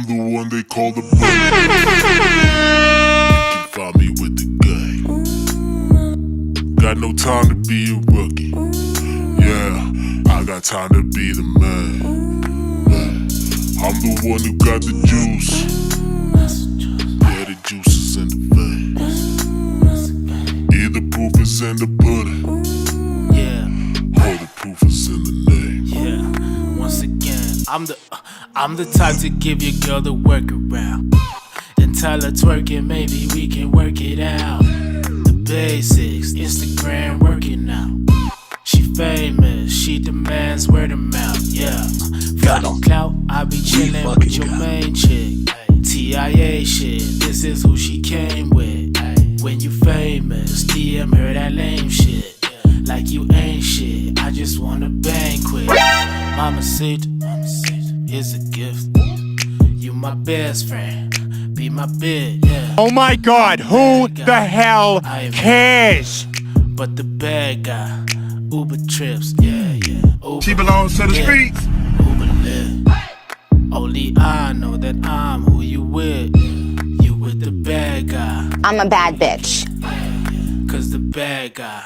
the one they call the bully. You can find me with the gang. Got no time to be a rookie. Yeah, I got time to be the man. I'm the one who got the juice. Yeah, the juice is in the vein. Either proof is in the pudding. Yeah. Or the proof is in the name. Yeah. Once again, I'm the type to give your girl the workaround. Then tell her twerk it, maybe we can work it out. The basics, Instagram working out. She famous, she demands word of mouth, yeah. Got no clout, I be chillin' with your main chick. TIA shit, this is who she came with. When you famous, DM her that lame shit. Like you ain't shit, I just wanna banquet. Mamacita, here's a gift. You my best friend, be my bid, yeah. Oh my God, who the hell cares? But the bad guy, Uber trips, yeah. Uber, She belongs to the streets. Uber lit. Only I know that I'm who you with. You with the bad guy. I'm a bad bitch. Cause the bad guy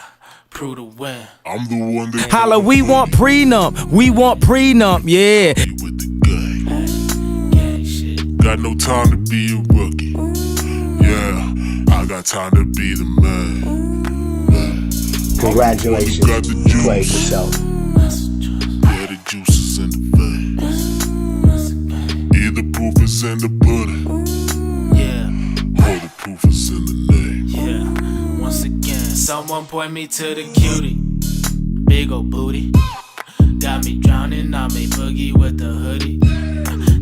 proved to win. I'm the one they Holla, we want prenup. We want prenup, yeah. you with the gang. Gang shit. Got no time to be a rookie. Yeah, I got time to be the man. Congratulations, Got the you played juice. yourself. Yeah, the juice is in the vein. Either proof is in the pudding. Yeah. Or the proof is in the name. Yeah, once again, someone point me to the cutie. Big ol' booty. Got me drowning, I may boogie with the hoodie.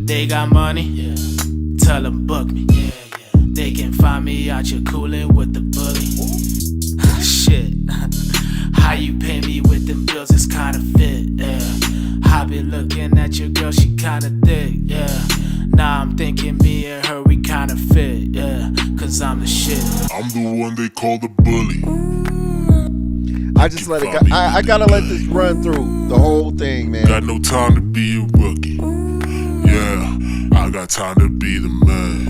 They got money, yeah. Tell them book me, yeah. They can find me out your coolin' with the bully. Shit, how you pay me with them bills is kinda fit, yeah. I been looking at your girl, she kinda thick, yeah. Now I'm thinking me and her, we kinda fit, yeah. Cause I'm the shit. I'm the one they call the bully. I just let it go. I gotta let this run through the whole thing, man. Got no time to be a rookie. Yeah, I got time to be the man.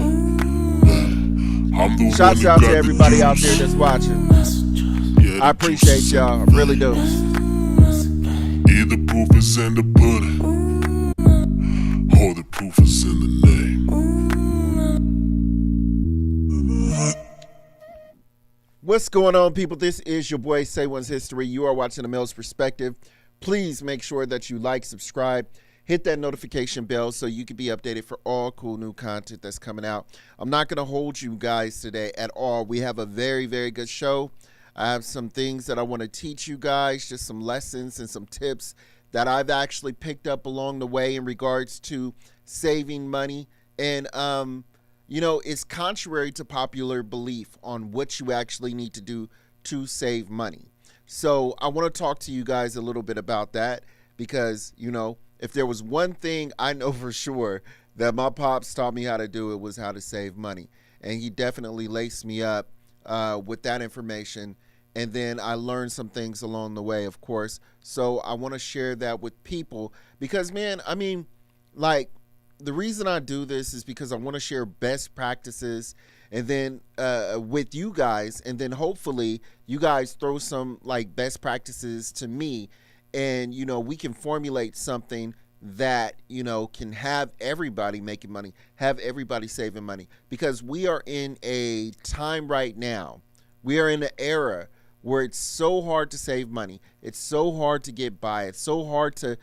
I'm the Shouts one who out got to the everybody out there juice. that's watching. Yeah, I the appreciate juice is y'all, I in the really do. vein. Either proof is in the pudding. Or the proof is in the name. What's going on, people? This is your boy Say One's History. You are watching The Male's Perspective. Please make sure that you like, subscribe, hit that notification bell so you can be updated for all cool new content that's coming out. I'm not going to hold you guys today at all. We have a very, very good show. I have some things that I want to teach you guys, just some lessons and some tips that I've actually picked up along the way in regards to saving money. And, you know, it's contrary to popular belief on what you actually need to do to save money. So I want to talk to you guys a little bit about that because, you know, if there was one thing I know for sure that my pops taught me how to do, it was how to save money. And he definitely laced me up with that information. And then I learned some things along the way, of course. So I want to share that with people because, man, I mean, like, the reason I do this is because I want to share best practices and then with you guys, and then hopefully you guys throw some like best practices to me, and you know, we can formulate something that, you know, can have everybody making money, have everybody saving money, because we are in a time right now, we are in an era where it's so hard to save money, it's so hard to get by, it's so hard to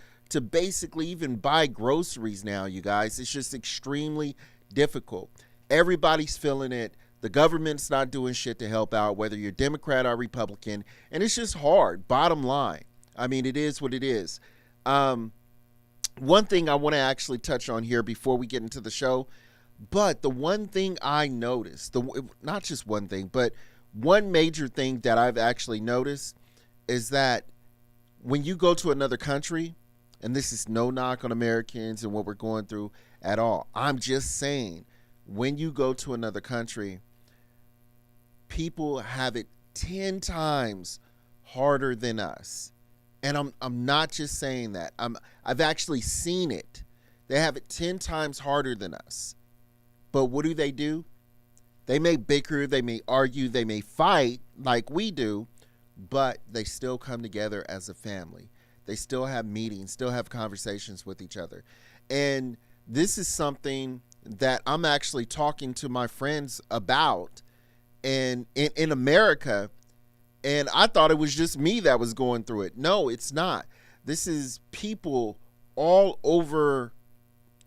basically even buy groceries now, you guys. It's just extremely difficult. Everybody's feeling it. The government's not doing shit to help out, whether you're Democrat or Republican, and it's just hard, bottom line. I mean, it is what it is. One thing I want to actually touch on here before we get into the show, but the one thing I noticed, not just one thing, but one major thing that I've actually noticed is that when you go to another country, and this is no knock on Americans and what we're going through at all. I'm just saying, when you go to another country, people have it 10 times harder than us. And I'm not just saying that. I've actually seen it They have it 10 times harder than us. But what do? They may bicker, they may argue, they may fight like we do, but they still come together as a family. They still have meetings, still have conversations with each other. And this is something that I'm actually talking to my friends about and in America. And I thought it was just me that was going through it. No, it's not. This is people all over,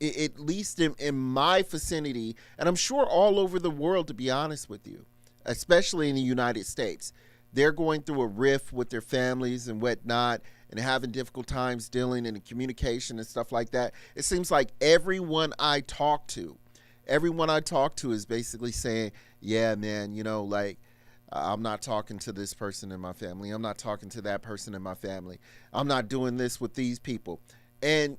at least in my vicinity, and I'm sure all over the world, to be honest with you, especially in the United States. They're going through a rift with their families and whatnot and having difficult times dealing in communication and stuff like that. It seems like everyone I talk to is basically saying, yeah, man, I'm not talking to this person in my family. I'm not talking to that person in my family. I'm not doing this with these people. And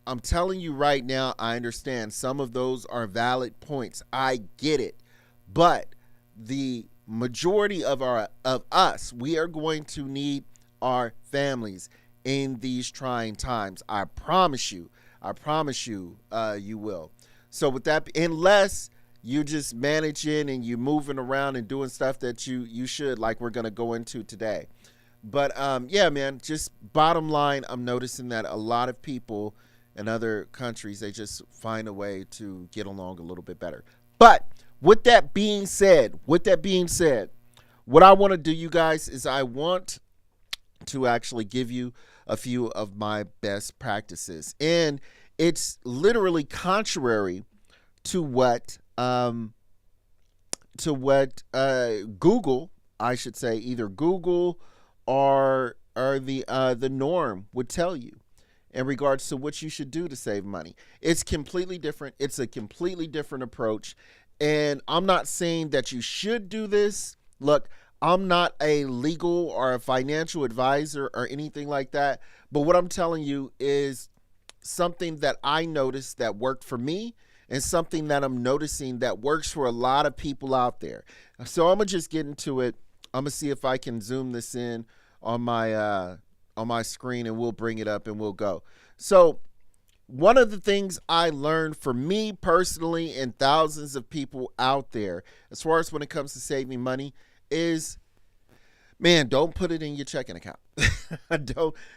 I'm telling you right now, I understand some of those are valid points. I get it. But the majority of us, we are going to need our families in these trying times. I promise you, you will. So with that, unless you're just managing and you're moving around and doing stuff that you should, like we're going to go into today. But yeah, man, just bottom line, I'm noticing that a lot of people in other countries, they just find a way to get along a little bit better. But with that being said, what I want to do, you guys, is I want to actually give you a few of my best practices. And it's literally contrary to what Google, I should say, either Google or the norm would tell you in regards to what you should do to save money. It's completely different. It's a completely different approach. And I'm not saying that you should do this. Look, I'm not a legal or a financial advisor or anything like that. But what I'm telling you is something that I noticed that worked for me and something that I'm noticing that works for a lot of people out there. So I'm going to just get into it. I'm going to see if I can zoom this in on my screen, and we'll bring it up and we'll go. So one of the things I learned for me personally and thousands of people out there, as far as when it comes to saving money, is, man, don't put it in your checking account.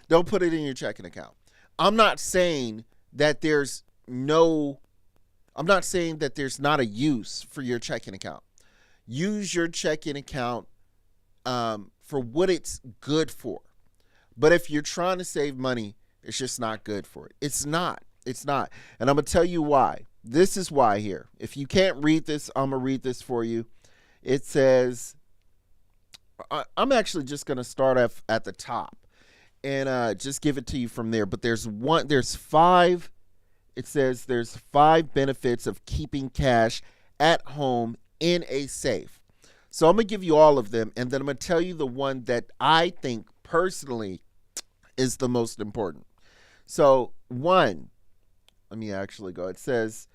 Don't put it in your checking account. I'm not saying that there's not a use for your checking account. Use your checking account for what it's good for. But if you're trying to save money, it's just not good for it. It's not. And I'm going to tell you why. This is why here. If you can't read this, I'm going to read this for you. It says, I'm actually just going to start off at the top and just give it to you from there. But there's 5. It says there's 5 benefits of keeping cash at home in a safe. So I'm going to give you all of them, and then I'm going to tell you the one that I think personally is the most important. So 1, let me actually go. It says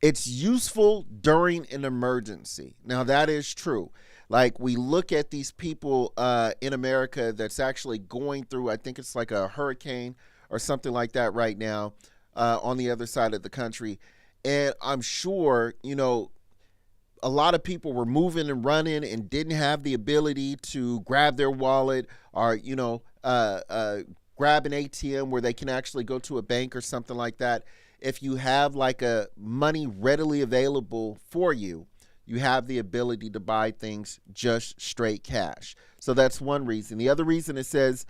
it's useful during an emergency. Now that is true. Like, we look at these people in America that's actually going through, I think it's like a hurricane or something like that right now on the other side of the country. And I'm sure, a lot of people were moving and running and didn't have the ability to grab their wallet or, grab an ATM where they can actually go to a bank or something like that. If you have like a money readily available for you, you have the ability to buy things just straight cash. So that's one reason. The other reason, it says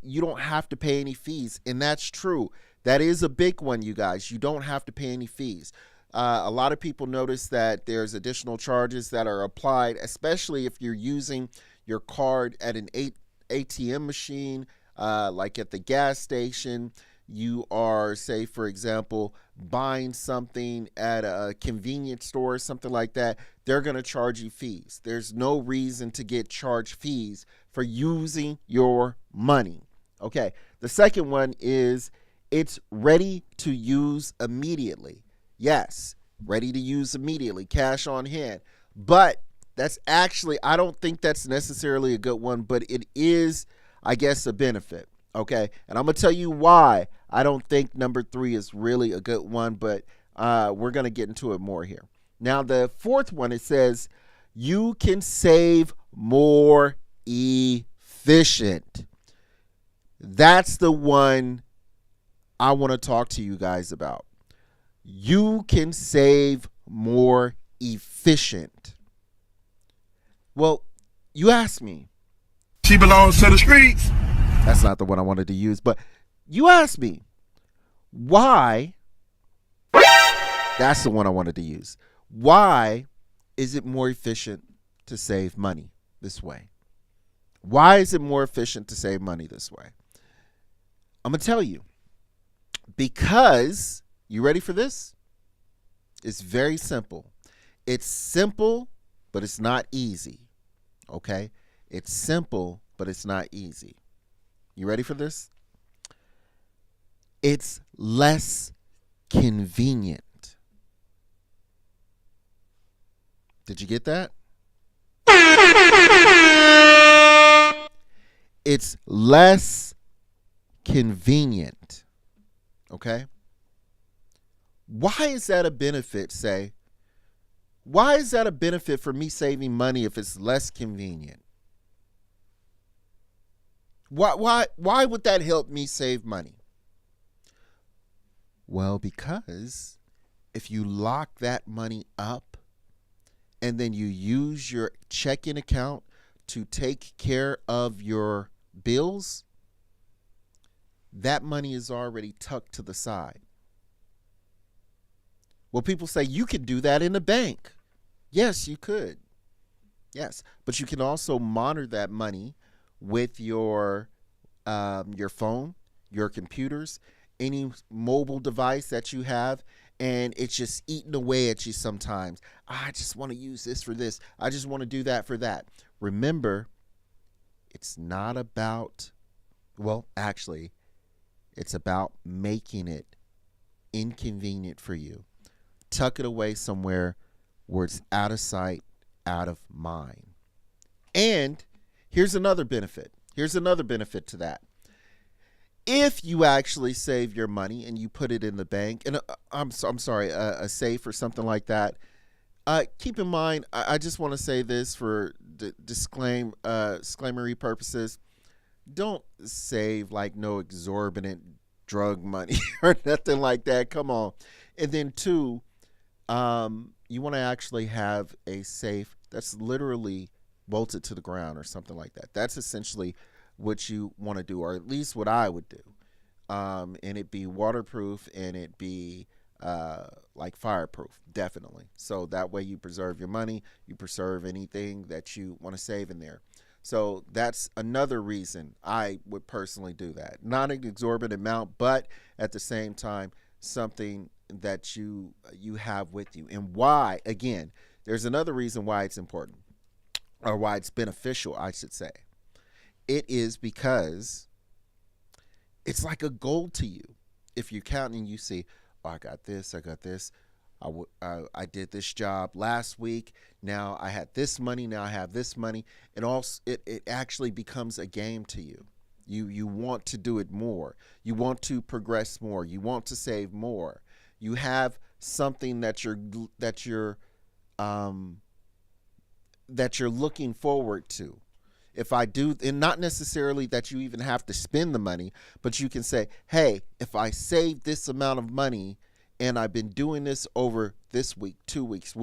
you don't have to pay any fees. And that's true. That is a big one, you guys. You don't have to pay any fees. A lot of people notice that there's additional charges that are applied, especially if you're using your card at an ATM machine, like at the gas station. You are, say, for example, buying something at a convenience store or something like that. They're going to charge you fees. There's no reason to get charged fees for using your money. Okay. The second one is it's ready to use immediately. Yes, ready to use immediately, cash on hand. But that's actually, I don't think that's necessarily a good one, but it is, I guess, a benefit. Okay. And I'm going to tell you why I don't think number 3 is really a good one, but we're going to get into it more here. Now, the fourth one, it says you can save more efficient. That's the one I want to talk to you guys about. You can save more efficient. Well, you asked me. She belongs to the streets. That's not the one I wanted to use, but you asked me why. That's the one I wanted to use. Why is it more efficient to save money this way? Why is it more efficient to save money this way? I'm going to tell you. Because, you ready for this? It's very simple. It's simple, but it's not easy. Okay? It's simple, but it's not easy. You ready for this? It's less convenient. Did you get that? It's less convenient. Okay? Why is that a benefit, say? Why is that a benefit for me saving money if it's less convenient? Why would that help me save money? Well, because if you lock that money up and then you use your checking account to take care of your bills, that money is already tucked to the side. Well, people say you can do that in a bank. Yes, you could. Yes, but you can also monitor that money with your phone, your computers, any mobile device that you have, and it's just eating away at you sometimes. I just want to use this for this. I just want to do that for that. Remember, it's not about, well, actually, it's about making it inconvenient for you. Tuck it away somewhere where it's out of sight, out of mind. And here's another benefit. Here's another benefit to that. If you actually save your money and you put it in the bank, and I'm sorry, a safe or something like that, keep in mind, I just want to say this for disclaimery purposes. Don't save like no exorbitant drug money or nothing like that. Come on. And then 2, you want to actually have a safe that's literally bolted to the ground or something like that. That's essentially what you want to do, or at least what I would do. And it be waterproof and it be like fireproof, definitely. So that way you preserve your money, you preserve anything that you want to save in there. So that's another reason I would personally do that. Not an exorbitant amount, but at the same time, something that you have with you. And why, again, there's another reason why it's important, or why it's beneficial, I should say. It is because it's like a goal to you. If you're counting and you see, oh, I got this, I did this job last week, now I had this money, now I have this money, and also it actually becomes a game to you. You want to do it more. You want to progress more. You want to save more. You have something that you're looking forward to. If I do, and not necessarily that you even have to spend the money, but you can say, hey, if I save this amount of money and I've been doing this over this week, 2 weeks,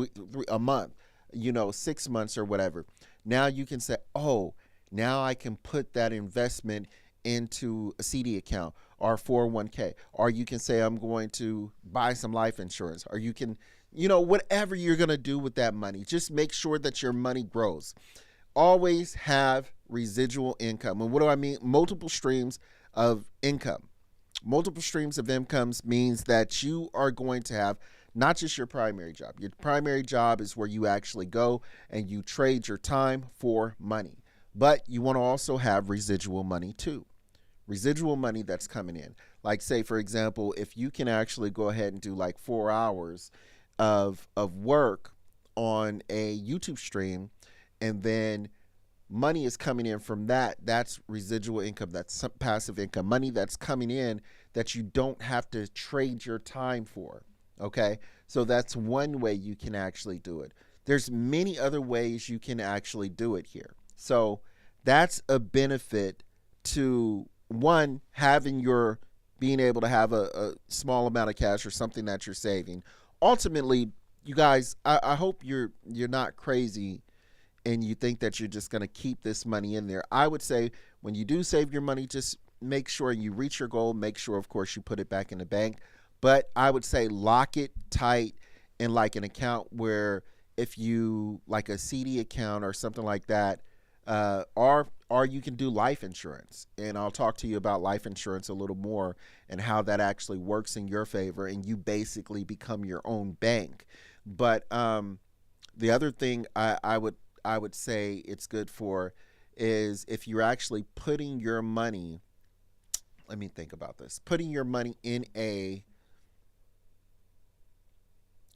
a month, 6 months or whatever, now you can say, oh, now I can put that investment into a CD account or 401k, or you can say I'm going to buy some life insurance, or you can, whatever you're going to do with that money, just make sure that your money grows. Always have residual income. And what do I mean? Multiple streams of income. Multiple streams of incomes means that you are going to have not just your primary job. Your primary job is where you actually go and you trade your time for money. But you want to also have residual money too. Residual money that's coming in. Like, say, for example, if you can actually go ahead and do like 4 hours of work on a YouTube stream, and then money is coming in from that. That's residual income. That's some passive income. Money that's coming in that you don't have to trade your time for. Okay. So that's one way you can actually do it. There's many other ways you can actually do it here. So that's a benefit to one, having your being able to have a small amount of cash or something that you're saving. Ultimately, you guys, I hope you're not crazy and you think that you're just going to keep this money in there. I would say when you do save your money, just make sure you reach your goal. Make sure, of course, you put it back in the bank. But I would say lock it tight in like an account where if you like a CD account or something like that, or you can do life insurance. And I'll talk to you about life insurance a little more and how that actually works in your favor. And you basically become your own bank. But the other thing I would say it's good for is if you're actually putting your money, let me think about this, putting your money in a,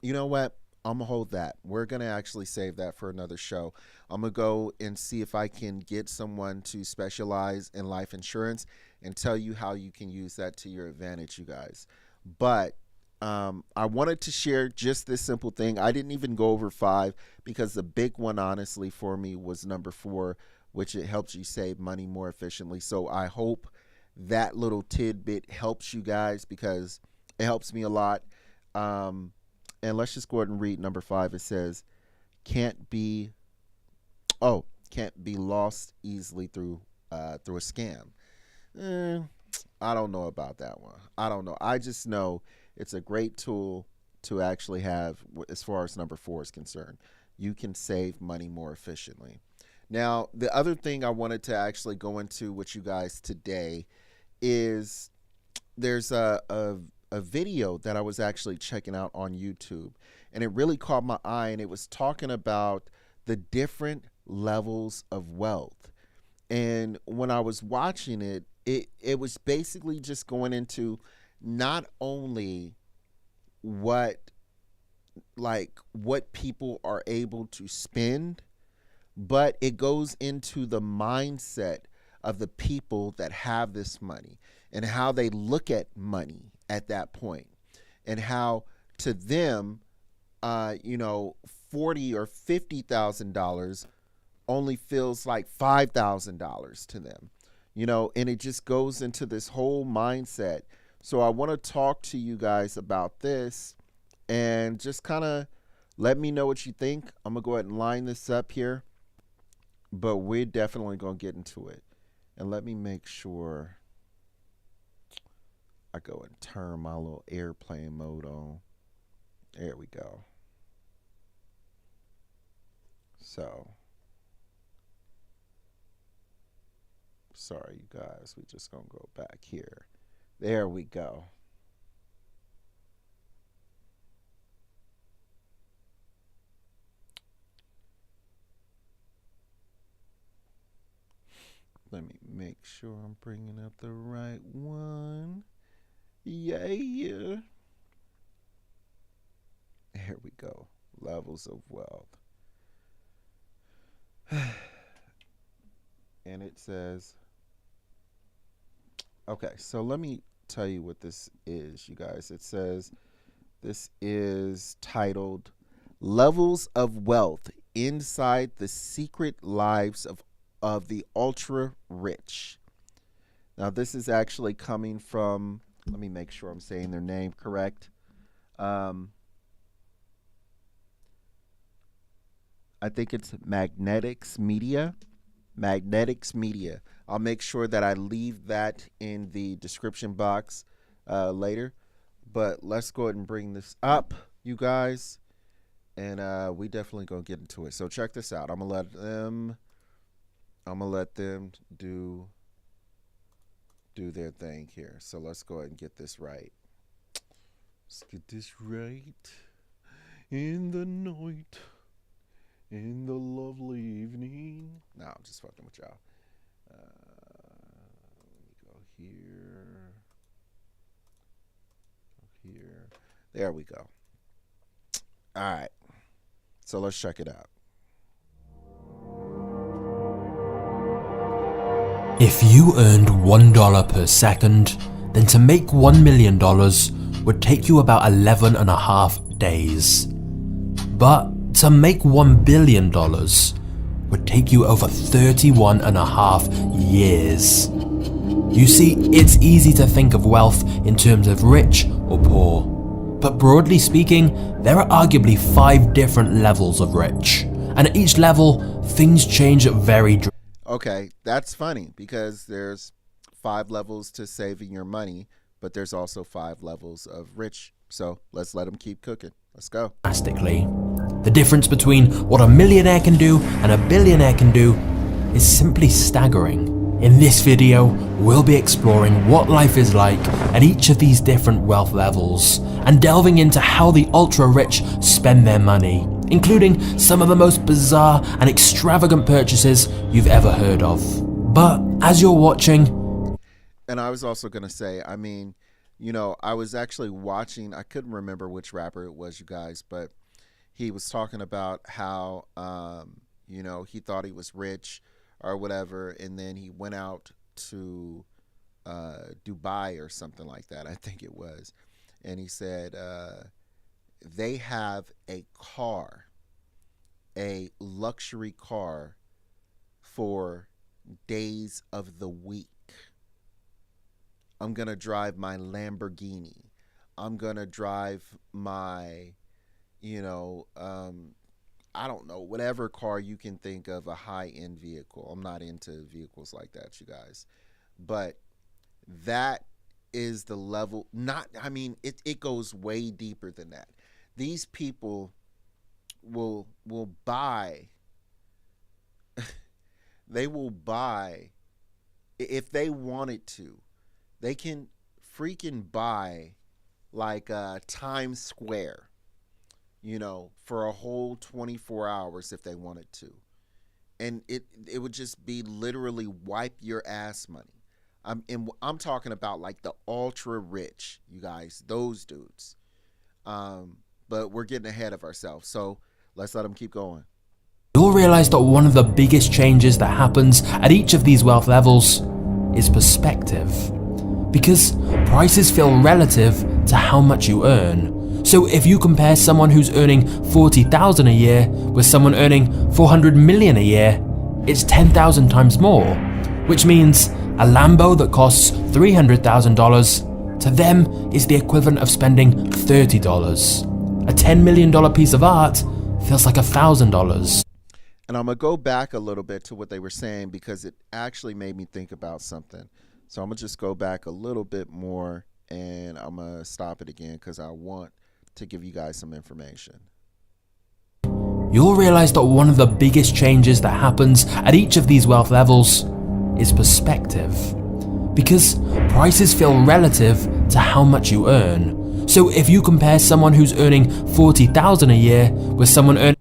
you know what? I'm going to hold that. We're going to actually save that for another show. I'm going to go and see if I can get someone to specialize in life insurance and tell you how you can use that to your advantage, you guys. But I wanted to share just this simple thing. I didn't even go over 5 because the big one, honestly, for me was number 4, which it helps you save money more efficiently. So I hope that little tidbit helps you guys because it helps me a lot. And let's just go ahead and read number 5. It says, can't be lost easily through a scam. I don't know about that one. I don't know. I just know it's a great tool to actually have as far as number 4 is concerned. You can save money more efficiently. Now, the other thing I wanted to actually go into with you guys today is there's a video that I was actually checking out on YouTube, and it really caught my eye, and it was talking about the different levels of wealth. And when I was watching it, it was basically just going into not only what people are able to spend, but it goes into the mindset of the people that have this money and how they look at money at that point, and how to them, $40,000 or $50,000 only feels like $5,000 to them, and it just goes into this whole mindset. So I want to talk to you guys about this and just kind of let me know what you think. I'm going to go ahead and line this up here, but we're definitely going to get into it. And let me make sure I go and turn my little airplane mode on. There we go. So, sorry, you guys. We just going to go back here. There we go. Let me make sure I'm bringing up the right one. Yeah. Here we go. Levels of wealth. And it says, okay, so let me tell you what this is, you guys. It says this is titled Levels of Wealth Inside the Secret Lives of the Ultra Rich. Now, this is actually coming from, let me make sure I'm saying their name correct. I think it's Magnetics Media. Magnetics Media. I'll make sure that I leave that in the description box later. But let's go ahead and bring this up, you guys. And we definitely gonna get into it. So check this out. I'm gonna let them do their thing here. So let's go ahead and get this right. Let's get this right. In the night. In the lovely evening. No, I'm just fucking with y'all. Let me go here. Go here. There we go. All right. So let's check it out. If you earned $1 per second, then to make $1 million would take you about 11 and a half days. But to make $1 billion would take you over 31 and a half years. You see, it's easy to think of wealth in terms of rich or poor. But broadly speaking, there are arguably 5 different levels of rich. And at each level, things change very drastically. Okay, that's funny because there's 5 levels to saving your money, but there's also 5 levels of rich. So let's let them keep cooking. Let's go. The difference between what a millionaire can do and a billionaire can do is simply staggering. In this video, we'll be exploring what life is like at each of these different wealth levels and delving into how the ultra-rich spend their money, including some of the most bizarre and extravagant purchases you've ever heard of. But as you're watching... And I was also going to say, I mean, you know, I was actually watching, I couldn't remember which rapper it was, you guys, but he was talking about how, you know, he thought he was rich or whatever, and then he went out to Dubai or something like that, I think it was, and he said they have a car, a luxury car for days of the week. I'm going to drive my Lamborghini. I'm going to drive my, you know, I don't know, whatever car you can think of, a high-end vehicle. I'm not into vehicles like that, you guys. But that is the level, not, I mean, it goes way deeper than that. These people will buy, they will buy, if they wanted to, they can freaking buy like Times Square, you know, for a whole 24 hours if they wanted to. And it would just be literally wipe your ass money. I'm talking about like the ultra rich, you guys, those dudes. But we're getting ahead of ourselves. So let's let them keep going. You'll realize that one of the biggest changes that happens at each of these wealth levels is perspective. Because prices feel relative to how much you earn. So if you compare someone who's earning $40,000 a year with someone earning $400 million a year, it's 10,000 times more, which means a Lambo that costs $300,000 to them is the equivalent of spending $30. A $10 million piece of art feels like $1,000. And I'm going to go back a little bit to what they were saying because it actually made me think about something. So I'm going to just go back a little bit more and I'm going to stop it again because I want to give you guys some information. You'll realize that one of the biggest changes that happens at each of these wealth levels is perspective. Because prices feel relative to how much you earn. So if you compare someone who's earning $40,000 a year with someone earning...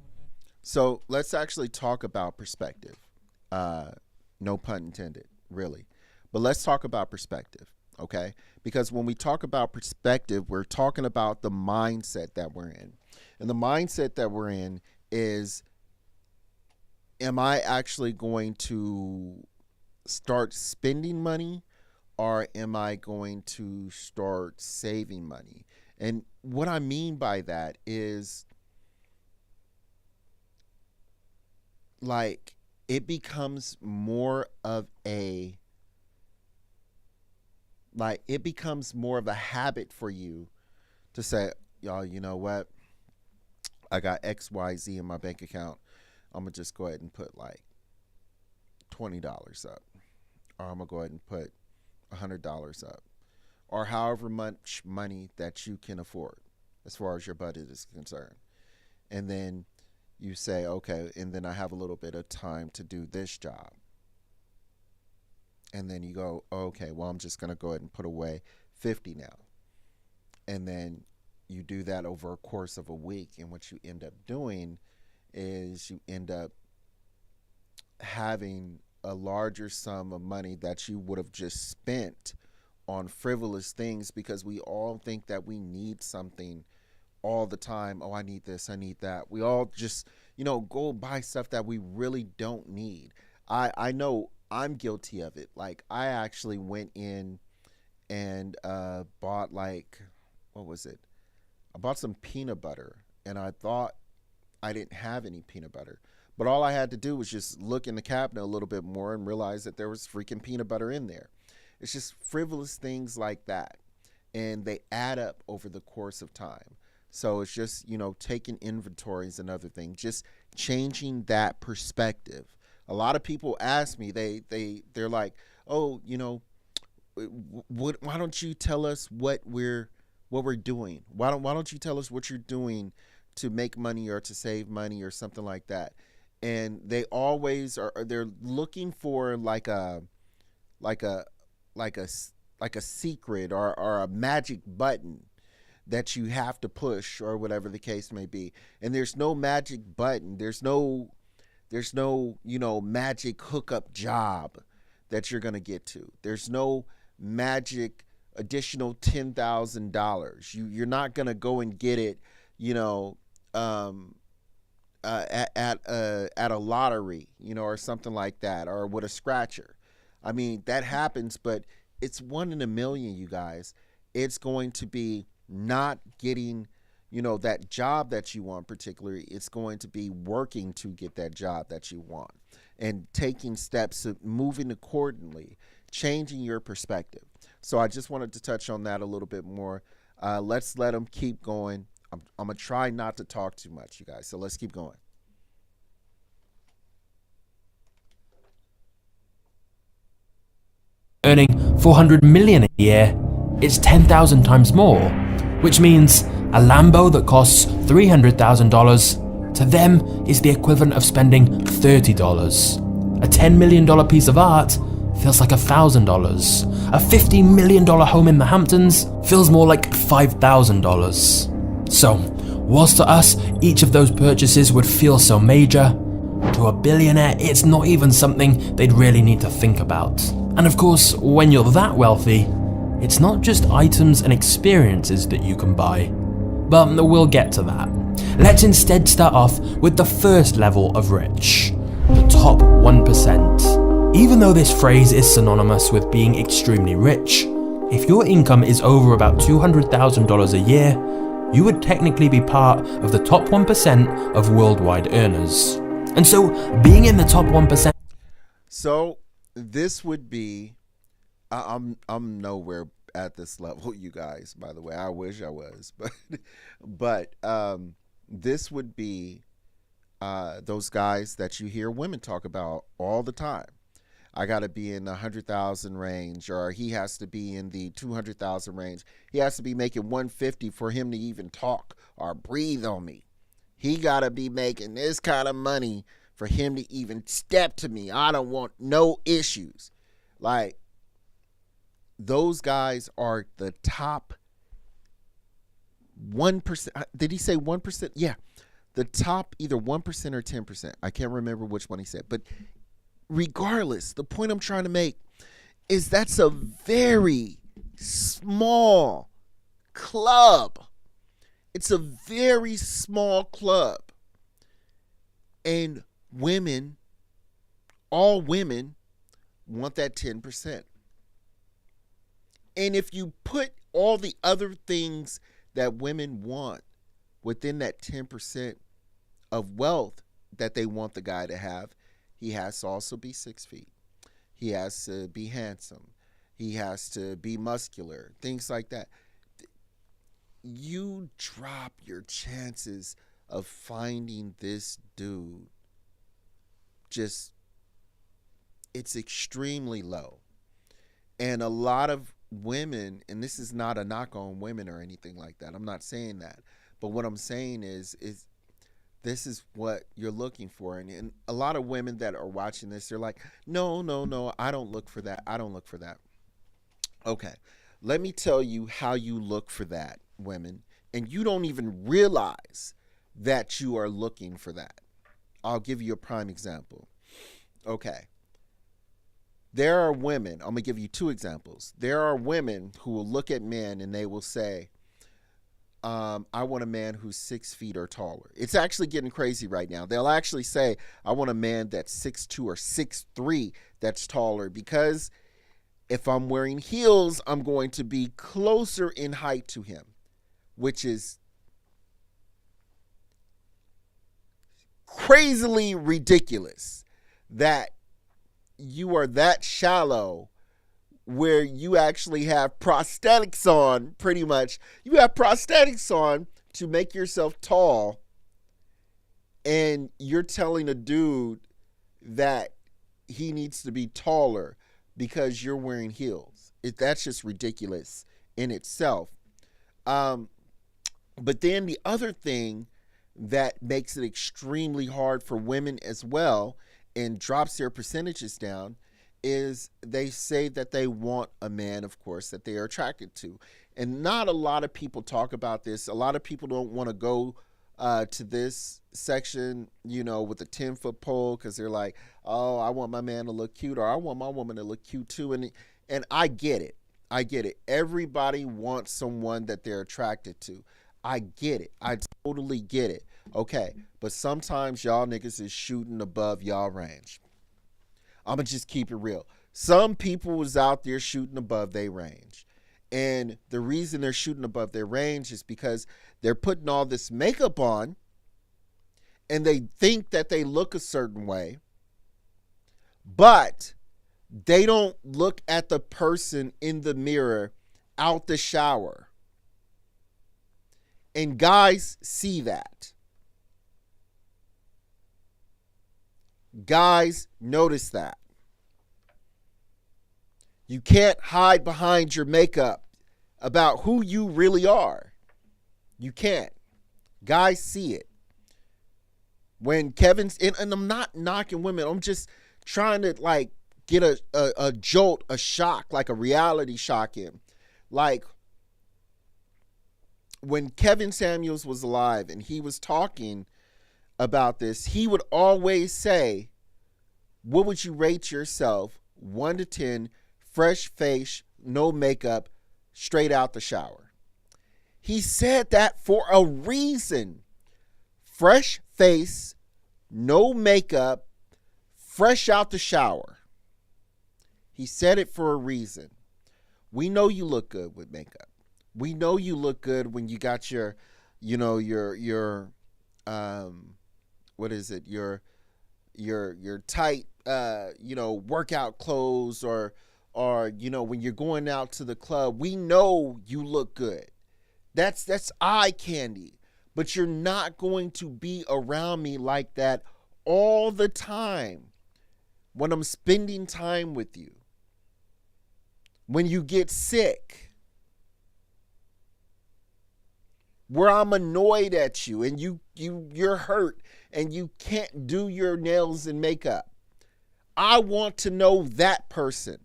So let's actually talk about perspective. No pun intended, really. But let's talk about perspective, okay? Because when we talk about perspective, we're talking about the mindset that we're in. And the mindset that we're in is, am I actually going to start spending money or am I going to start saving money? And what I mean by that is, like, it becomes more of a habit for you to say, y'all, you know what? I got XYZ in my bank account. I'm going to just go ahead and put like $20 up. Or I'm going to go ahead and put $100 up. Or however much money that you can afford as far as your budget is concerned. And then you say, okay, and then I have a little bit of time to do this job. And then you go, okay, well, I'm just going to go ahead and put away 50 now. And then you do that over a course of a week. And what you end up doing is you end up having a larger sum of money that you would have just spent on frivolous things, because we all think that we need something all the time. Oh, I need this, I need that. We all just, you know, go buy stuff that we really don't need. I know I'm guilty of it. Like, I actually went in and bought, like, what was it? I bought some peanut butter, and I thought I didn't have any peanut butter. But all I had to do was just look in the cabinet a little bit more and realize that there was freaking peanut butter in there. It's just frivolous things like that. And they add up over the course of time. So it's just, taking inventories and other things, just changing that perspective. A lot of people ask me, they're like, oh, why don't you tell us what we're doing? Why don't you tell us what you're doing to make money or to save money or something like that? And they always they're looking for like a secret or a magic button that you have to push or whatever the case may be. And there's no magic button. There's no magic hookup job that you're going to get to. There's no magic additional $10,000. You're not going to go and get it, at a lottery, or something like that, or with a scratcher. I mean, that happens, but it's 1 in a million, you guys. It's going to be not getting, that job that you want particularly. It's going to be working to get that job that you want and taking steps, moving accordingly, changing your perspective. So I just wanted to touch on that a little bit more. Let's let them keep going. I'm going to try not to talk too much, you guys. So let's keep going. Earning 400 million a year, it's 10,000 times more, which means a Lambo that costs $300,000 to them is the equivalent of spending $30. A $10 million piece of art feels like $1,000. A $50 million home in the Hamptons feels more like $5,000. So, whilst to us each of those purchases would feel so major, to a billionaire it's not even something they'd really need to think about. And of course, when you're that wealthy, it's not just items and experiences that you can buy. But we'll get to that. Let's instead start off with the first level of rich, the top 1%. Even though this phrase is synonymous with being extremely rich, if your income is over about $200,000 a year, you would technically be part of the top 1% of worldwide earners. And so, being in the top 1%... So, this would be... I'm nowhere at this level, you guys, by the way. I wish I was. But this would be those guys that you hear women talk about all the time. I got to be in the 100,000 range, or he has to be in the 200,000 range. He has to be making 150 for him to even talk or breathe on me. He got to be making this kind of money for him to even step to me. I don't want no issues. Like, those guys are the top 1%. Did he say 1%? Yeah. The top either 1% or 10%. I can't remember which one he said. But regardless, the point I'm trying to make is that's a very small club. It's a very small club. And women, all women, want that 10%. And if you put all the other things that women want within that 10% of wealth that they want the guy to have, he has to also be 6 feet. He has to be handsome. He has to be muscular, things like that. You drop your chances of finding this dude. It's extremely low. And a lot of women, and this is not a knock on women or anything like that. I'm not saying that. But what I'm saying is this is what you're looking for. And a lot of women that are watching this, they're like, no, I don't look for that. I don't look for that. Okay, let me tell you how you look for that, women. And you don't even realize that you are looking for that. I'll give you a prime example. Okay. There are women, I'm going to give you 2 examples. There are women who will look at men and they will say, I want a man who's 6 feet or taller. It's actually getting crazy right now. They'll actually say, I want a man that's 6'2" or 6'3" that's taller, because if I'm wearing heels, I'm going to be closer in height to him, which is crazily ridiculous that you are that shallow where you actually have prosthetics on, pretty much. You have prosthetics on to make yourself tall, and you're telling a dude that he needs to be taller because you're wearing heels. That's just ridiculous in itself. But then the other thing that makes it extremely hard for women as well and drops their percentages down is they say that they want a man, of course, that they are attracted to. And not a lot of people talk about this. A lot of people don't want to go to this section, with a 10-foot pole, because they're like, oh, I want my man to look cute, or I want my woman to look cute too. And I get it. I get it. Everybody wants someone that they're attracted to. I get it. I totally get it. Okay. But sometimes y'all niggas is shooting above y'all range. I'm going to just keep it real. Some people was out there shooting above their range. And the reason they're shooting above their range is because they're putting all this makeup on and they think that they look a certain way, but they don't look at the person in the mirror out the shower. And guys see that. Guys notice that. You can't hide behind your makeup about who you really are. You can't. Guys see it. When Kevin's in, and I'm not knocking women, I'm just trying to get a jolt, a shock, like a reality shock in. Like when Kevin Samuels was alive and he was talking about this, he would always say, what would you rate yourself 1 to 10, fresh face, no makeup, straight out the shower? He said that for a reason. Fresh face, no makeup, fresh out the shower. He said it for a reason. We know you look good with makeup. We know you look good when you got your what is it? Your tight, workout clothes, or when you're going out to the club. We know you look good. That's eye candy. But you're not going to be around me like that all the time when I'm spending time with you. When you get sick, where I'm annoyed at you and you're hurt and you can't do your nails and makeup. I want to know that person.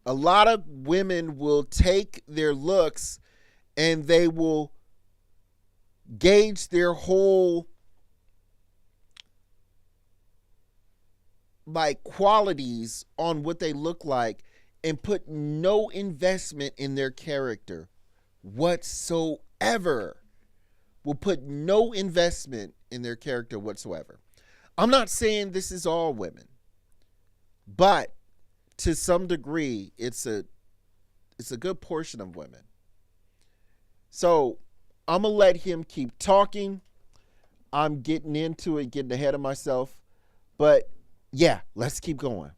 A lot of women will take their looks and they will gauge their whole qualities on what they look like and put no investment in their character whatsoever. Will put no investment in their character whatsoever. I'm not saying this is all women, but to some degree, it's a good portion of women. So I'm going to let him keep talking. I'm getting into it, getting ahead of myself. But yeah, let's keep going.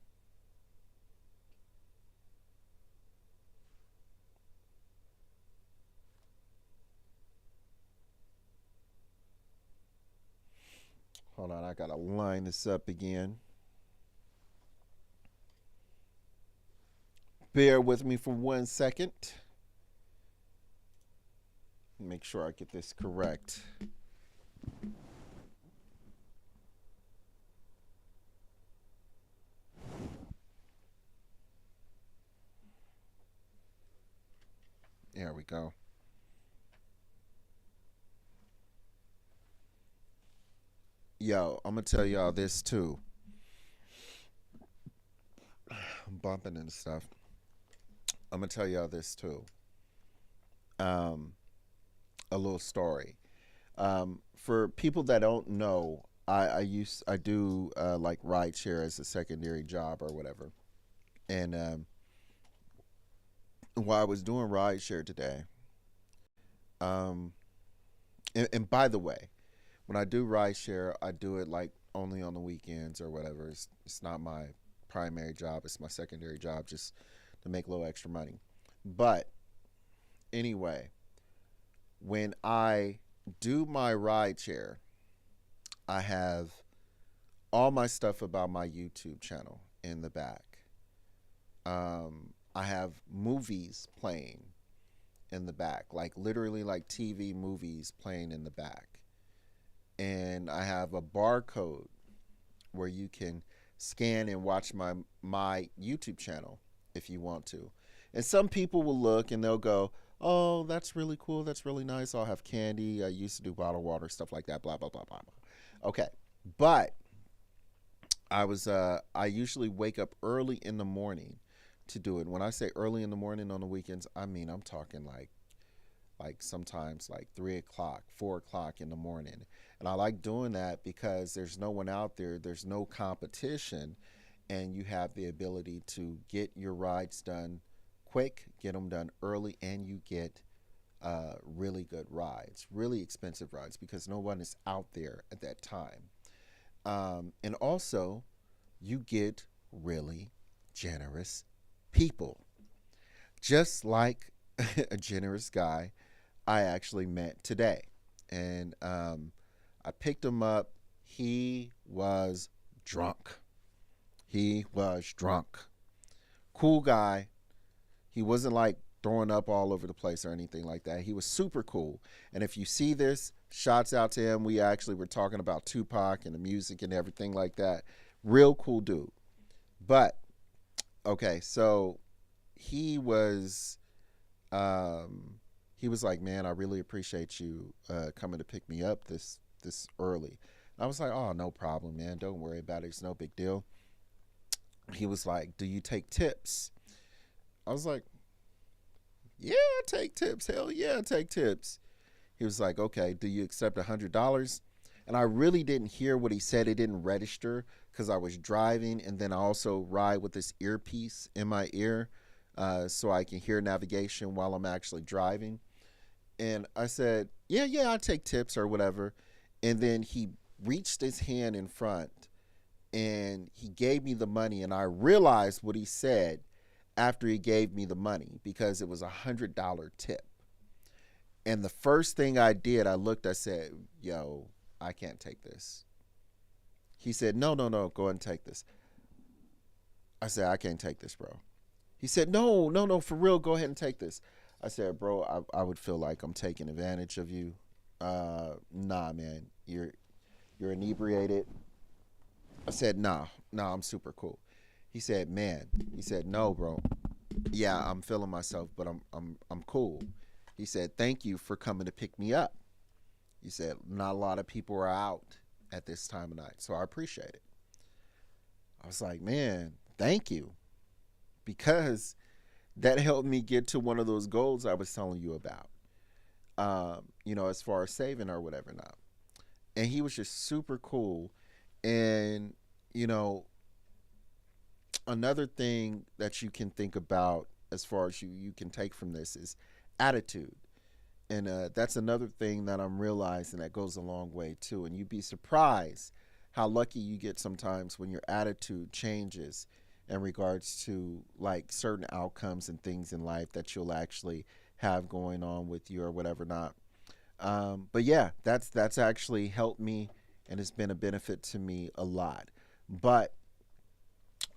Hold on, I got to line this up again. Bear with me for 1 second. Make sure I get this correct. There we go. Yo, I'm going to tell y'all this too. I'm bumping and stuff. I'm going to tell y'all this too. a little story. For people that don't know, I do like ride share as a secondary job or whatever. And while I was doing ride share today, and by the way, when I do ride share, I do it like only on the weekends or whatever. It's not my primary job. It's my secondary job, just to make a little extra money. But anyway, when I do my ride share, I have all my stuff about my YouTube channel in the back. I have movies playing in the back, like literally like TV movies playing in the back. And I have a barcode where you can scan and watch my YouTube channel if you want to. And some people will look and they'll go, oh, that's really cool. That's really nice. I'll have candy. I used to do bottled water, stuff like that, blah, blah, blah, blah, blah. Okay. But I usually wake up early in the morning to do it. When I say early in the morning on the weekends, I mean, I'm talking like sometimes like 3 o'clock, 4 o'clock in the morning. And I like doing that because there's no one out there. There's no competition. And you have the ability to get your rides done quick, get them done early, and you get really good rides, really expensive rides, because no one is out there at that time. And also, you get really generous people, just like a generous guy I actually met today. And I picked him up. He was drunk. Cool guy. He wasn't like throwing up all over the place or anything like that. He was super cool. And if you see this, shouts out to him. We actually were talking about Tupac and the music and everything like that. Real cool dude. But, okay, so he was like, man, I really appreciate you coming to pick me up this early. And I was like, oh, no problem, man. Don't worry about it. It's no big deal. He was like, do you take tips? I was like, yeah, I take tips. Hell yeah, I take tips. He was like, okay, do you accept $100? And I really didn't hear what he said. It didn't register because I was driving. And then I also ride with this earpiece in my ear so I can hear navigation while I'm actually driving. And I said, yeah, I take tips or whatever. And then he reached his hand in front and he gave me the money. And I realized what he said after he gave me the money, because it was $100 tip. And the first thing I did, I looked, I said, yo, I can't take this. He said, no, go ahead and take this. I said, I can't take this, bro. He said, no, for real, go ahead and take this. I said, bro, I would feel like I'm taking advantage of you. Nah, man, you're inebriated. I said, nah, I'm super cool. He said, no, bro. Yeah, I'm feeling myself, but I'm cool. He said, thank you for coming to pick me up. He said, not a lot of people are out at this time of night, so I appreciate it. I was like, man, thank you. Because that helped me get to one of those goals I was telling you about, as far as saving or whatever now. And he was just super cool. And, another thing that you can think about as far as you can take from this is attitude. And that's another thing that I'm realizing that goes a long way too. And you'd be surprised how lucky you get sometimes when your attitude changes in regards to like certain outcomes and things in life that you'll actually have going on with you or whatever not. But yeah, that's actually helped me and it's been a benefit to me a lot. But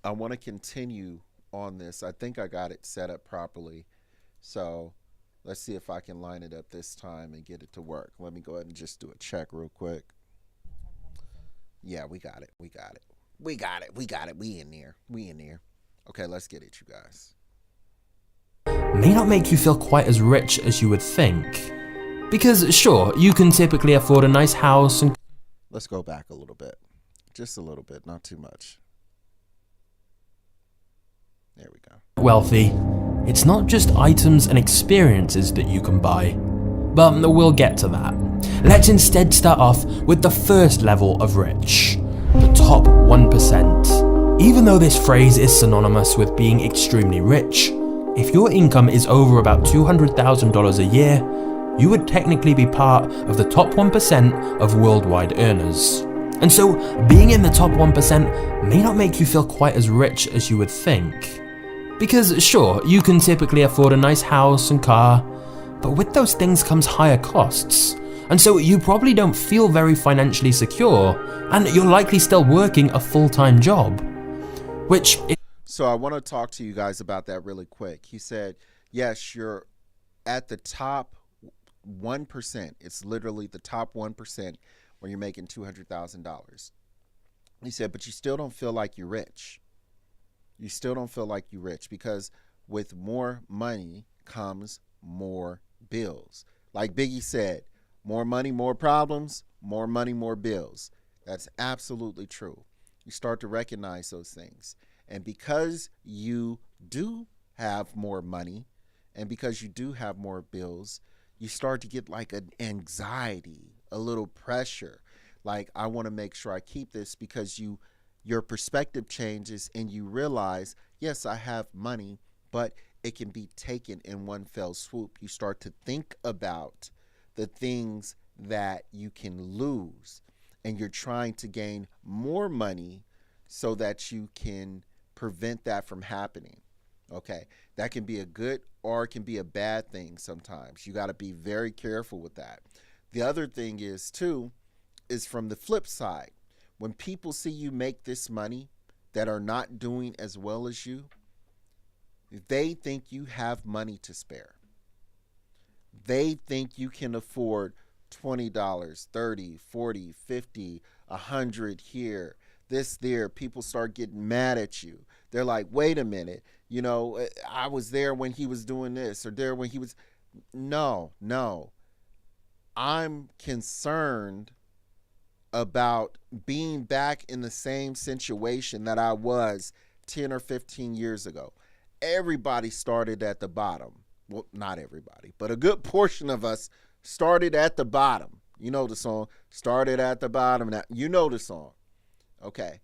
I want to continue on this. I think I got it set up properly. So let's see if I can line it up this time and get it to work. Let me go ahead and just do a check real quick. Yeah, we got it. We in there. Okay, let's get it, you guys. May not make you feel quite as rich as you would think. Because sure, you can typically afford a nice house and... Let's go back a little bit. Just a little bit, not too much. There we go. Wealthy, it's not just items and experiences that you can buy. But we'll get to that. Let's instead start off with the first level of rich, the top 1%. Even though this phrase is synonymous with being extremely rich, if your income is over about $200,000 a year, you would technically be part of the top 1% of worldwide earners. And so, being in the top 1% may not make you feel quite as rich as you would think. Because sure, you can typically afford a nice house and car, but with those things comes higher costs. And so you probably don't feel very financially secure, and you're likely still working a full-time job. So I want to talk to you guys about that really quick. He said, yes, you're at the top 1%. It's literally the top 1% when you're making $200,000. He said, but you still don't feel like you're rich. You still don't feel like you're rich because with more money comes more bills. Like Biggie said, more money, more problems, more money, more bills. That's absolutely true. You start to recognize those things. And because you do have more money and because you do have more bills, you start to get like an anxiety, a little pressure. Like, I want to make sure I keep this because your perspective changes and you realize, yes, I have money, but it can be taken in one fell swoop. You start to think about the things that you can lose, and you're trying to gain more money so that you can prevent that from happening. Okay, that can be a good or it can be a bad thing sometimes. You got to be very careful with that. The other thing is too, is from the flip side. When people see you make this money that are not doing as well as you, they think you have money to spare. They think you can afford $20, $30, $40, $50, $100 here, this there. People start getting mad at you. They're like, wait a minute, you know, I was there when he was doing this or there when he was. No. I'm concerned about being back in the same situation that I was 10 or 15 years ago. Everybody started at the bottom. Well, not everybody, but a good portion of us started at the bottom. You know the song, started at the bottom. Now, you know the song. Okay.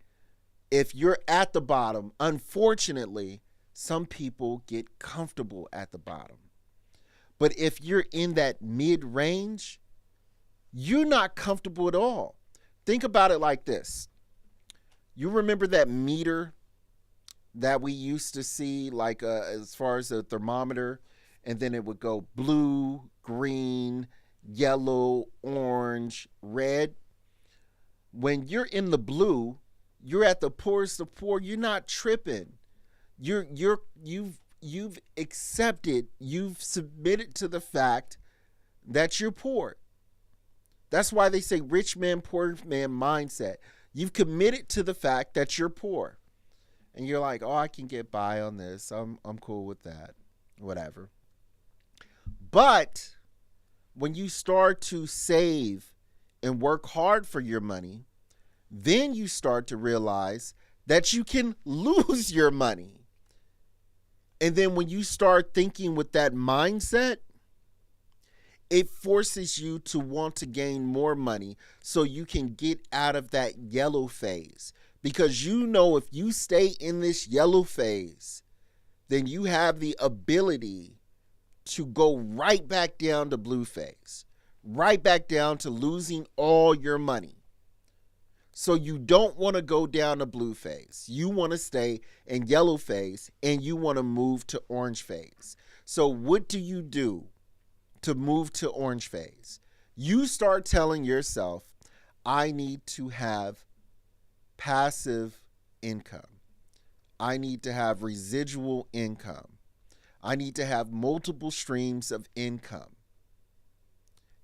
If you're at the bottom, unfortunately, some people get comfortable at the bottom. But if you're in that mid-range, you're not comfortable at all. Think about it like this. You remember that meter that we used to see, like as far as the thermometer, and then it would go blue, green, yellow, orange, red. When you're in the blue, you're at the poorest of poor. You're not tripping. You've accepted, you've submitted to the fact that you're poor. That's why they say rich man, poor man mindset. You've committed to the fact that you're poor. And you're like, oh, I can get by on this. I'm cool with that. Whatever. But when you start to save and work hard for your money, then you start to realize that you can lose your money. And then when you start thinking with that mindset, it forces you to want to gain more money so you can get out of that yellow phase. Because you know if you stay in this yellow phase, then you have the ability to go right back down to blue phase, right back down to losing all your money. So you don't want to go down to blue phase. You want to stay in yellow phase and you want to move to orange phase. So what do you do to move to orange phase? You start telling yourself, I need to have passive income. I need to have residual income. I need to have multiple streams of income.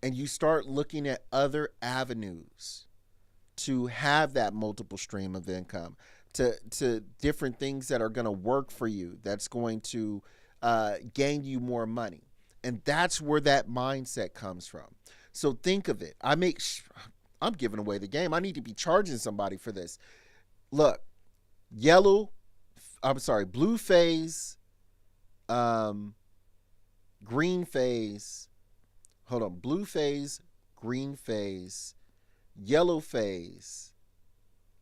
And you start looking at other avenues to have that multiple stream of income, to different things that are going to work for you, that's going to gain you more money. And that's where that mindset comes from. So think of it. I'm giving away the game. I need to be charging somebody for this. Look, yellow I'm sorry, blue phase, green phase, hold on, blue phase, green phase, yellow phase,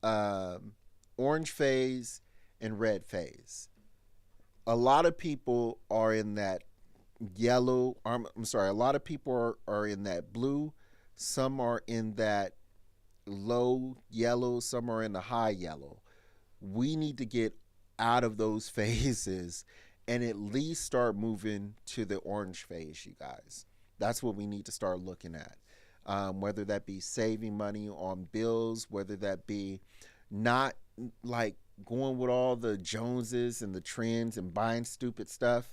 orange phase, and red phase. A lot of people are in that yellow, I'm sorry, a lot of people are in that blue, some are in that low yellow, some are in the high yellow. We need to get out of those phases and at least start moving to the orange phase, you guys. That's what we need to start looking at. Whether that be saving money on bills, whether that be not like going with all the Joneses and the trends and buying stupid stuff,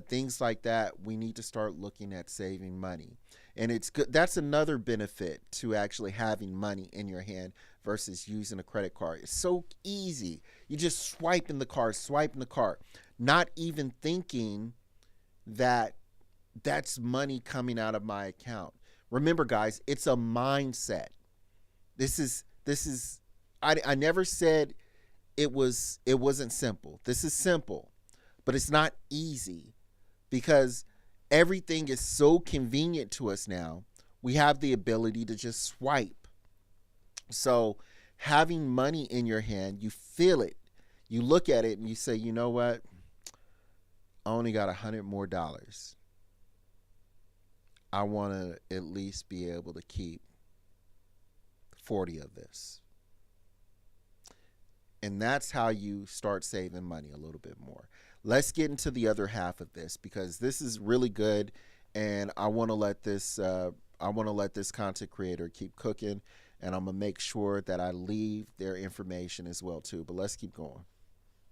things like that. We need to start looking at saving money. And it's good. That's another benefit to actually having money in your hand versus using a credit card. It's so easy. You just swipe in the card, not even thinking that that's money coming out of my account. Remember, guys, it's a mindset. This is I never said it wasn't simple. This is simple, but it's not easy because everything is so convenient to us now. We have the ability to just swipe. So having money in your hand, you feel it. You look at it and you say, you know what? I only got $100 more. I want to at least be able to keep 40 of this. And that's how you start saving money a little bit more. Let's get into the other half of this because this is really good, and I want to let this content creator keep cooking, and I'm gonna make sure that I leave their information as well too. But let's keep going.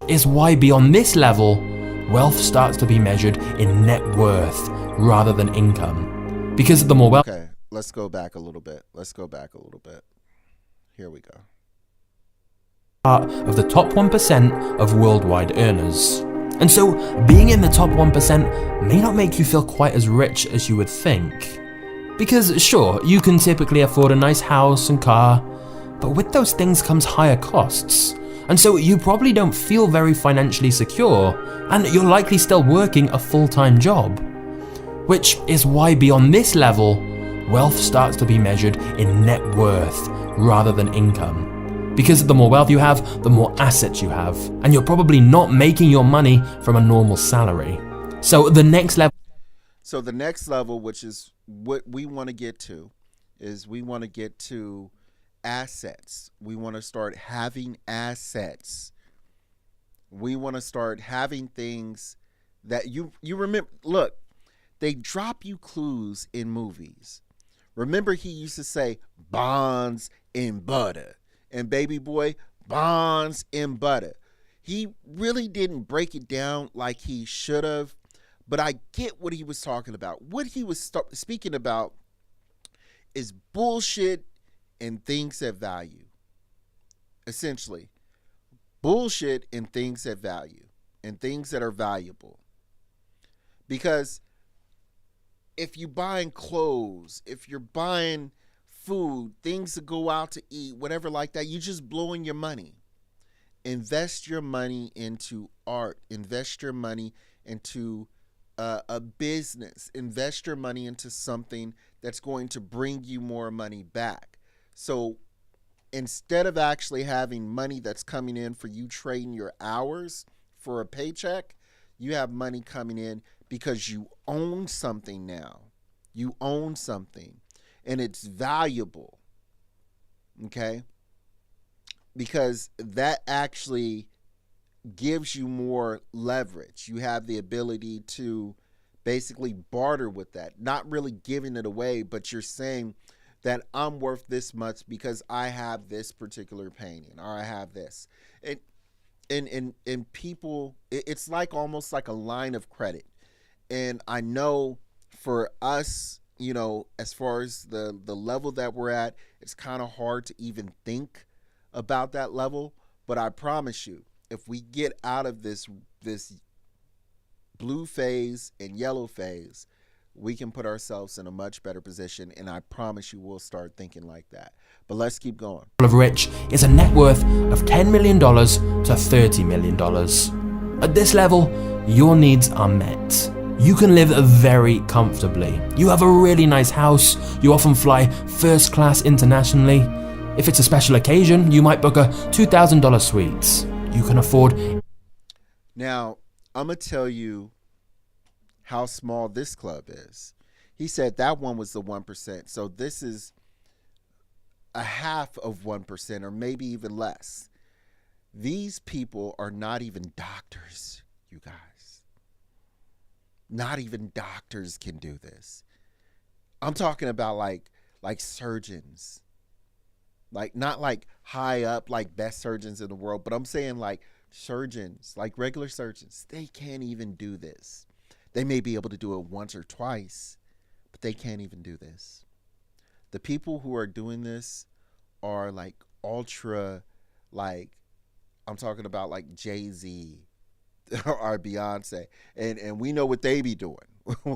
Is why beyond this level, wealth starts to be measured in net worth rather than income. Because the more wealth. Okay, let's go back a little bit. Here we go. Of the top 1% of worldwide earners. And so, being in the top 1% may not make you feel quite as rich as you would think. Because sure, you can typically afford a nice house and car, but with those things comes higher costs. And so you probably don't feel very financially secure, and you're likely still working a full-time job. Which is why beyond this level, wealth starts to be measured in net worth rather than income. Because the more wealth you have, the more assets you have, and you're probably not making your money from a normal salary. So the next level, which is what we want to get to, is we want to get to assets. We want to start having assets. We want to start having things that you remember. Look, they drop you clues in movies. Remember, he used to say bonds and butter. And baby boy, bonds and butter. He really didn't break it down like he should have, but I get what he was talking about. What he was speaking about is bullshit and things that value. Essentially, bullshit and things that value and things that are valuable. Because if you're buying clothes, if you're buying food, things to go out to eat, whatever like that, you're just blowing your money. Invest your money into art. Invest your money into a business. Invest your money into something that's going to bring you more money back. So instead of actually having money that's coming in for you trading your hours for a paycheck, you have money coming in because you own something now. You own something. And it's valuable, okay? Because that actually gives you more leverage. You have the ability to basically barter with that. Not really giving it away, but you're saying that I'm worth this much because I have this particular painting or I have this. And people, it's like almost like a line of credit. And I know for us, you know, as far as the level that we're at, it's kind of hard to even think about that level. But I promise you, if we get out of this blue phase and yellow phase, we can put ourselves in a much better position. And I promise you, we'll start thinking like that. But let's keep going. Of rich is a net worth of $10 million to $30 million. At this level, your needs are met. You can live very comfortably. You have a really nice house, you often fly first class internationally. If it's a special occasion, you might book a $2,000 suite. You can afford... Now, I'm going to tell you how small this club is. He said that one was the 1%. So this is a half of 1% or maybe even less. These people are not even doctors, you guys. Not even doctors can do this. I'm talking about like surgeons. Like not like high up, like best surgeons in the world, but I'm saying like surgeons, like regular surgeons. They can't even do this. They may be able to do it once or twice, but they can't even do this. The people who are doing this are like ultra, like I'm talking about like Jay-Z or Beyonce, and we know what they be doing.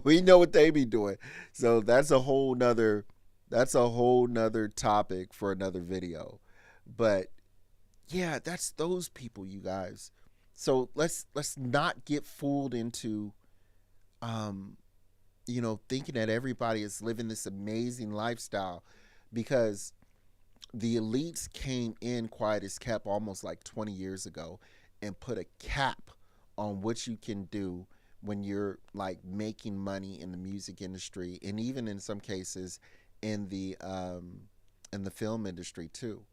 We know what they be doing. So that's a whole nother topic for another video. But yeah, that's those people, you guys. So let's not get fooled into thinking that everybody is living this amazing lifestyle, because the elites came in quiet as kept almost like 20 years ago and put a cap on what you can do when you're like making money in the music industry, and even in some cases in the film industry too.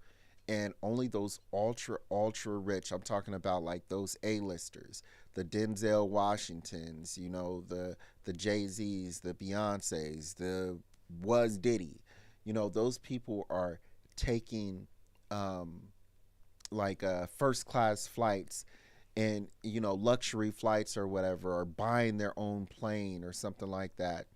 And only those ultra rich, I'm talking about like those A-listers, the Denzel Washingtons, the Jay-Z's, the Beyoncé's, the Was Diddy, those people are taking first class flights and luxury flights or whatever, or buying their own plane or something like that,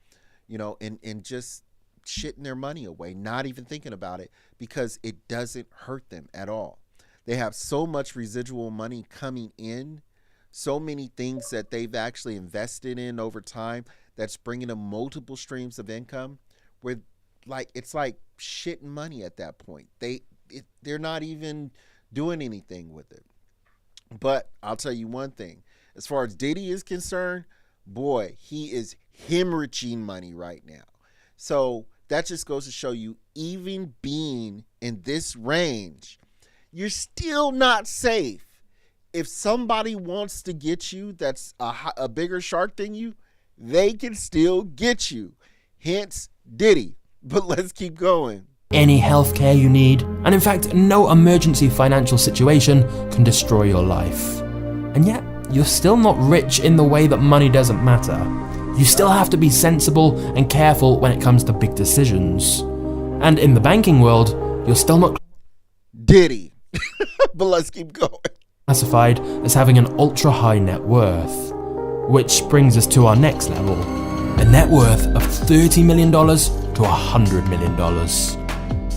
and just shitting their money away, not even thinking about it, because it doesn't hurt them at all. They have so much residual money coming in, so many things that they've actually invested in over time that's bringing them multiple streams of income, where it's like shitting money at that point. They're not even doing anything with it. But I'll tell you one thing, as far as Diddy is concerned, boy, he is hemorrhaging money right now. So that just goes to show you, even being in this range, you're still not safe. If somebody wants to get you that's a bigger shark than you, they can still get you. Hence Diddy. But let's keep going. Any healthcare you need, and in fact, no emergency financial situation can destroy your life. And yet, you're still not rich in the way that money doesn't matter. You still have to be sensible and careful when it comes to big decisions. And in the banking world, you're still not Diddy. But let's keep going. Classified as having an ultra high net worth. Which brings us to our next level. A net worth of $30 million to $100 million.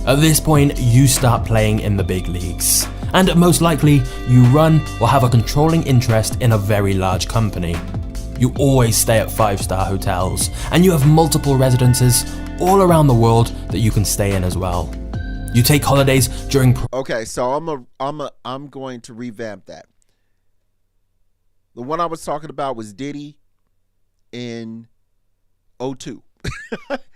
At this point, you start playing in the big leagues. And most likely, you run or have a controlling interest in a very large company. You always stay at 5-star hotels, and you have multiple residences all around the world that you can stay in as well. You take holidays during... Okay, so I'm going to revamp that. The one I was talking about was Diddy in 2002.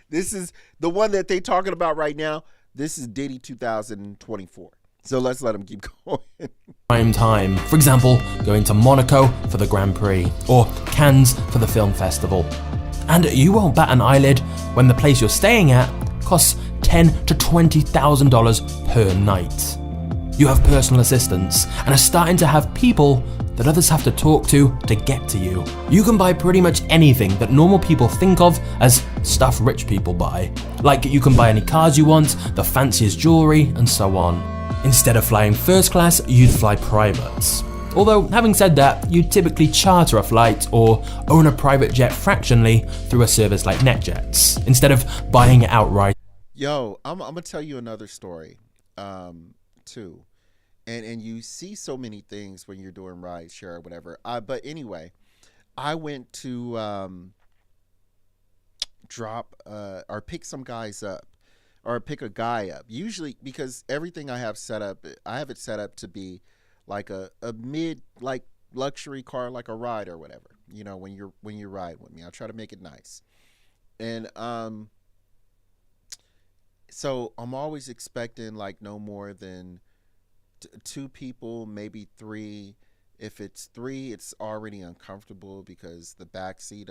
This is the one that they talking about right now. This is Diddy 2024. So let's let him keep going. Prime time. For example, going to Monaco for the Grand Prix, or Cannes for the film festival. And you won't bat an eyelid when the place you're staying at costs $10,000 to $20,000 per night. You have personal assistants and are starting to have people that others have to talk to get to you. You can buy pretty much anything that normal people think of as stuff rich people buy. Like you can buy any cars you want, the fanciest jewelry, and so on. Instead of flying first class, you'd fly private. Although, having said that, you'd typically charter a flight or own a private jet fractionally through a service like NetJets, instead of buying it outright. Yo, I'm gonna tell you another story, too. And you see so many things when you're doing rideshare or whatever. But anyway, I went to pick some guys up, or pick a guy up. Usually, because everything I have set up, I have it set up to be like a mid like luxury car, like a ride or whatever. You know, when you ride with me, I try to make it nice. And so I'm always expecting like no more than two people, maybe three. If it's three, it's already uncomfortable because the back seat,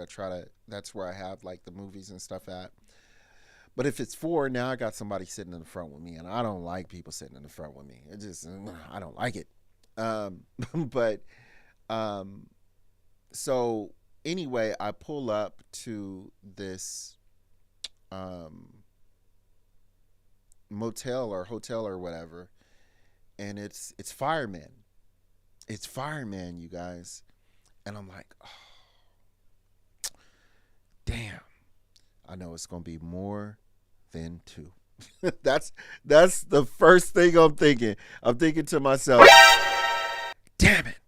that's where I have like the movies and stuff at. But if it's four, now I got somebody sitting in the front with me, and I don't like people sitting in the front with me. It just, I don't like it. But so anyway, I pull up to this motel or hotel or whatever, and it's firemen. It's firemen, you guys. And I'm like, oh, damn. I know it's gonna be more than two. that's the first thing I'm thinking. I'm thinking to myself, damn it.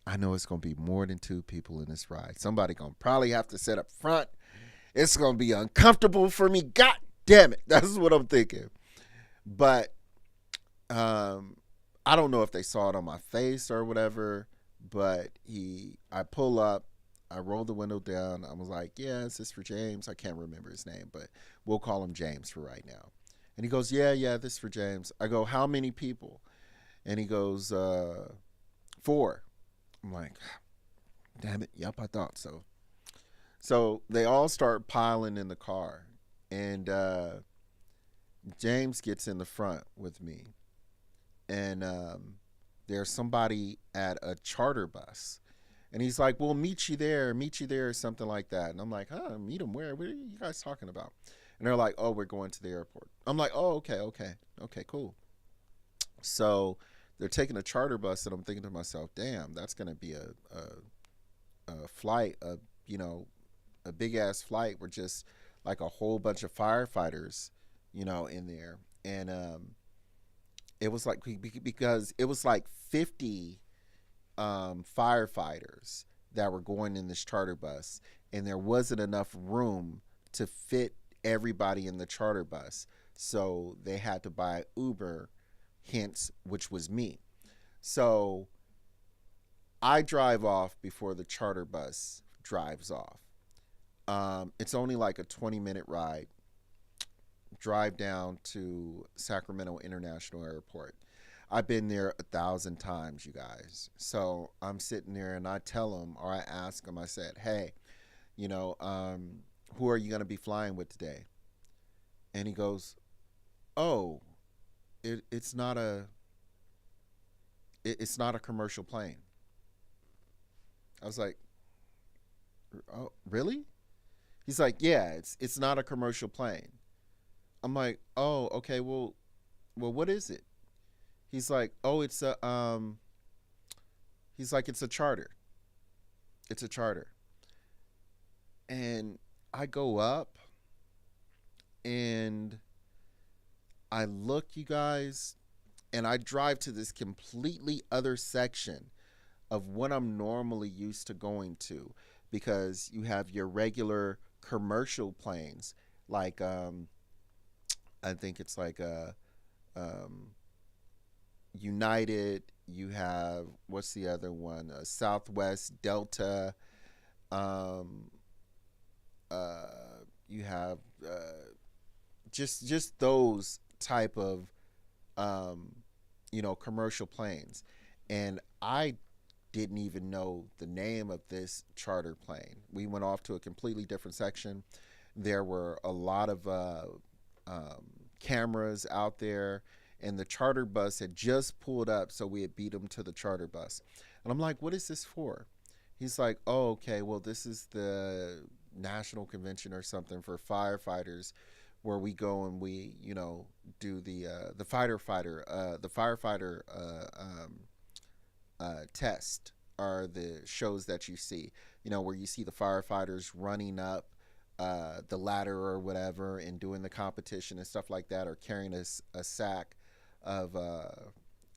I know it's gonna be more than two people in this ride. Somebody gonna probably have to sit up front. It's gonna be uncomfortable for me. God damn it. That's what I'm thinking. But I don't know if they saw it on my face or whatever, but I pull up, I roll the window down. I was like, yeah, is this for James? I can't remember his name, but we'll call him James for right now. And he goes, yeah, this is for James. I go, how many people? And he goes, 4. I'm like, damn it. Yep, I thought so. So they all start piling in the car. And James gets in the front with me. And there's somebody at a charter bus. And he's like, we'll meet you there, or something like that. And I'm like, meet him where? What are you guys talking about? And they're like, oh, we're going to the airport. I'm like, oh, okay, cool. So they're taking a charter bus, and I'm thinking to myself, damn, that's going to be a flight, a big-ass flight with just like a whole bunch of firefighters, in there. And it was like, because it was like 50 firefighters that were going in this charter bus, and there wasn't enough room to fit everybody in the charter bus, so they had to buy Uber, hence which was me. So I drive off before the charter bus drives off. It's only like a 20-minute ride. Drive down to Sacramento International Airport. I've been there 1,000 times, you guys. So I'm sitting there, and I tell him, or I ask him, I said, hey, who are you going to be flying with today? And he goes, oh, it's not a commercial plane. I was like, oh, really? He's like, yeah, it's not a commercial plane. I'm like, oh, okay, well, what is it? He's like, oh, it's a charter. It's a charter. And I go up and I look, you guys, and I drive to this completely other section of what I'm normally used to going to, because you have your regular commercial planes, like I think it's like a United. You have, what's the other one? Southwest, Delta. You have just those type of commercial planes, and I didn't even know the name of this charter plane. We went off to a completely different section. There were a lot of cameras out there, and the charter bus had just pulled up, so we had beat them to the charter bus. And I'm like, what is this for? He's like, oh, okay, well, this is the national convention or something for firefighters, where we go and we, do the firefighter test, are the shows that you see, where you see the firefighters running up the ladder or whatever and doing the competition and stuff like that, or carrying a sack of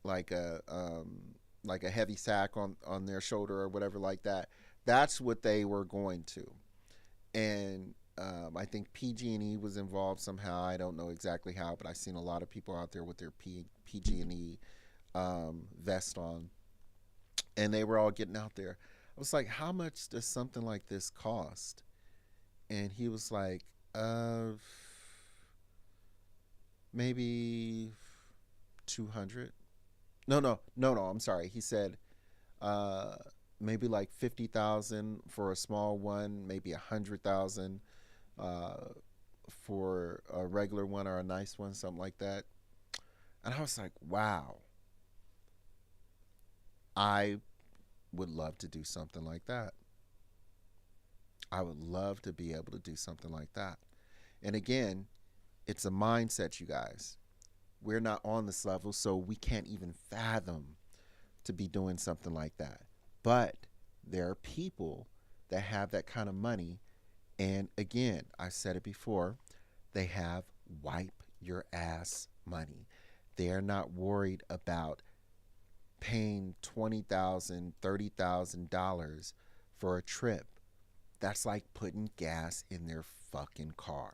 like a heavy sack on their shoulder or whatever like that. That's what they were going to. And I think PG&E was involved somehow. I don't know exactly how, but I've seen a lot of people out there with their PG&E vest on. and they were all getting out there. I was like, how much does something like this cost? And he was like, maybe 200. No, I'm sorry. He said, maybe like 50,000 for a small one, maybe 100,000 for a regular one or a nice one, something like that. And I was like, wow, I would love to do something like that. I would love to be able to do something like that. And again, it's a mindset, you guys. We're not on this level, so we can't even fathom to be doing something like that. But there are people that have that kind of money. And again, I said it before, they have wipe your ass money. They're not worried about paying $20,000, $30,000 for a trip. That's like putting gas in their fucking car.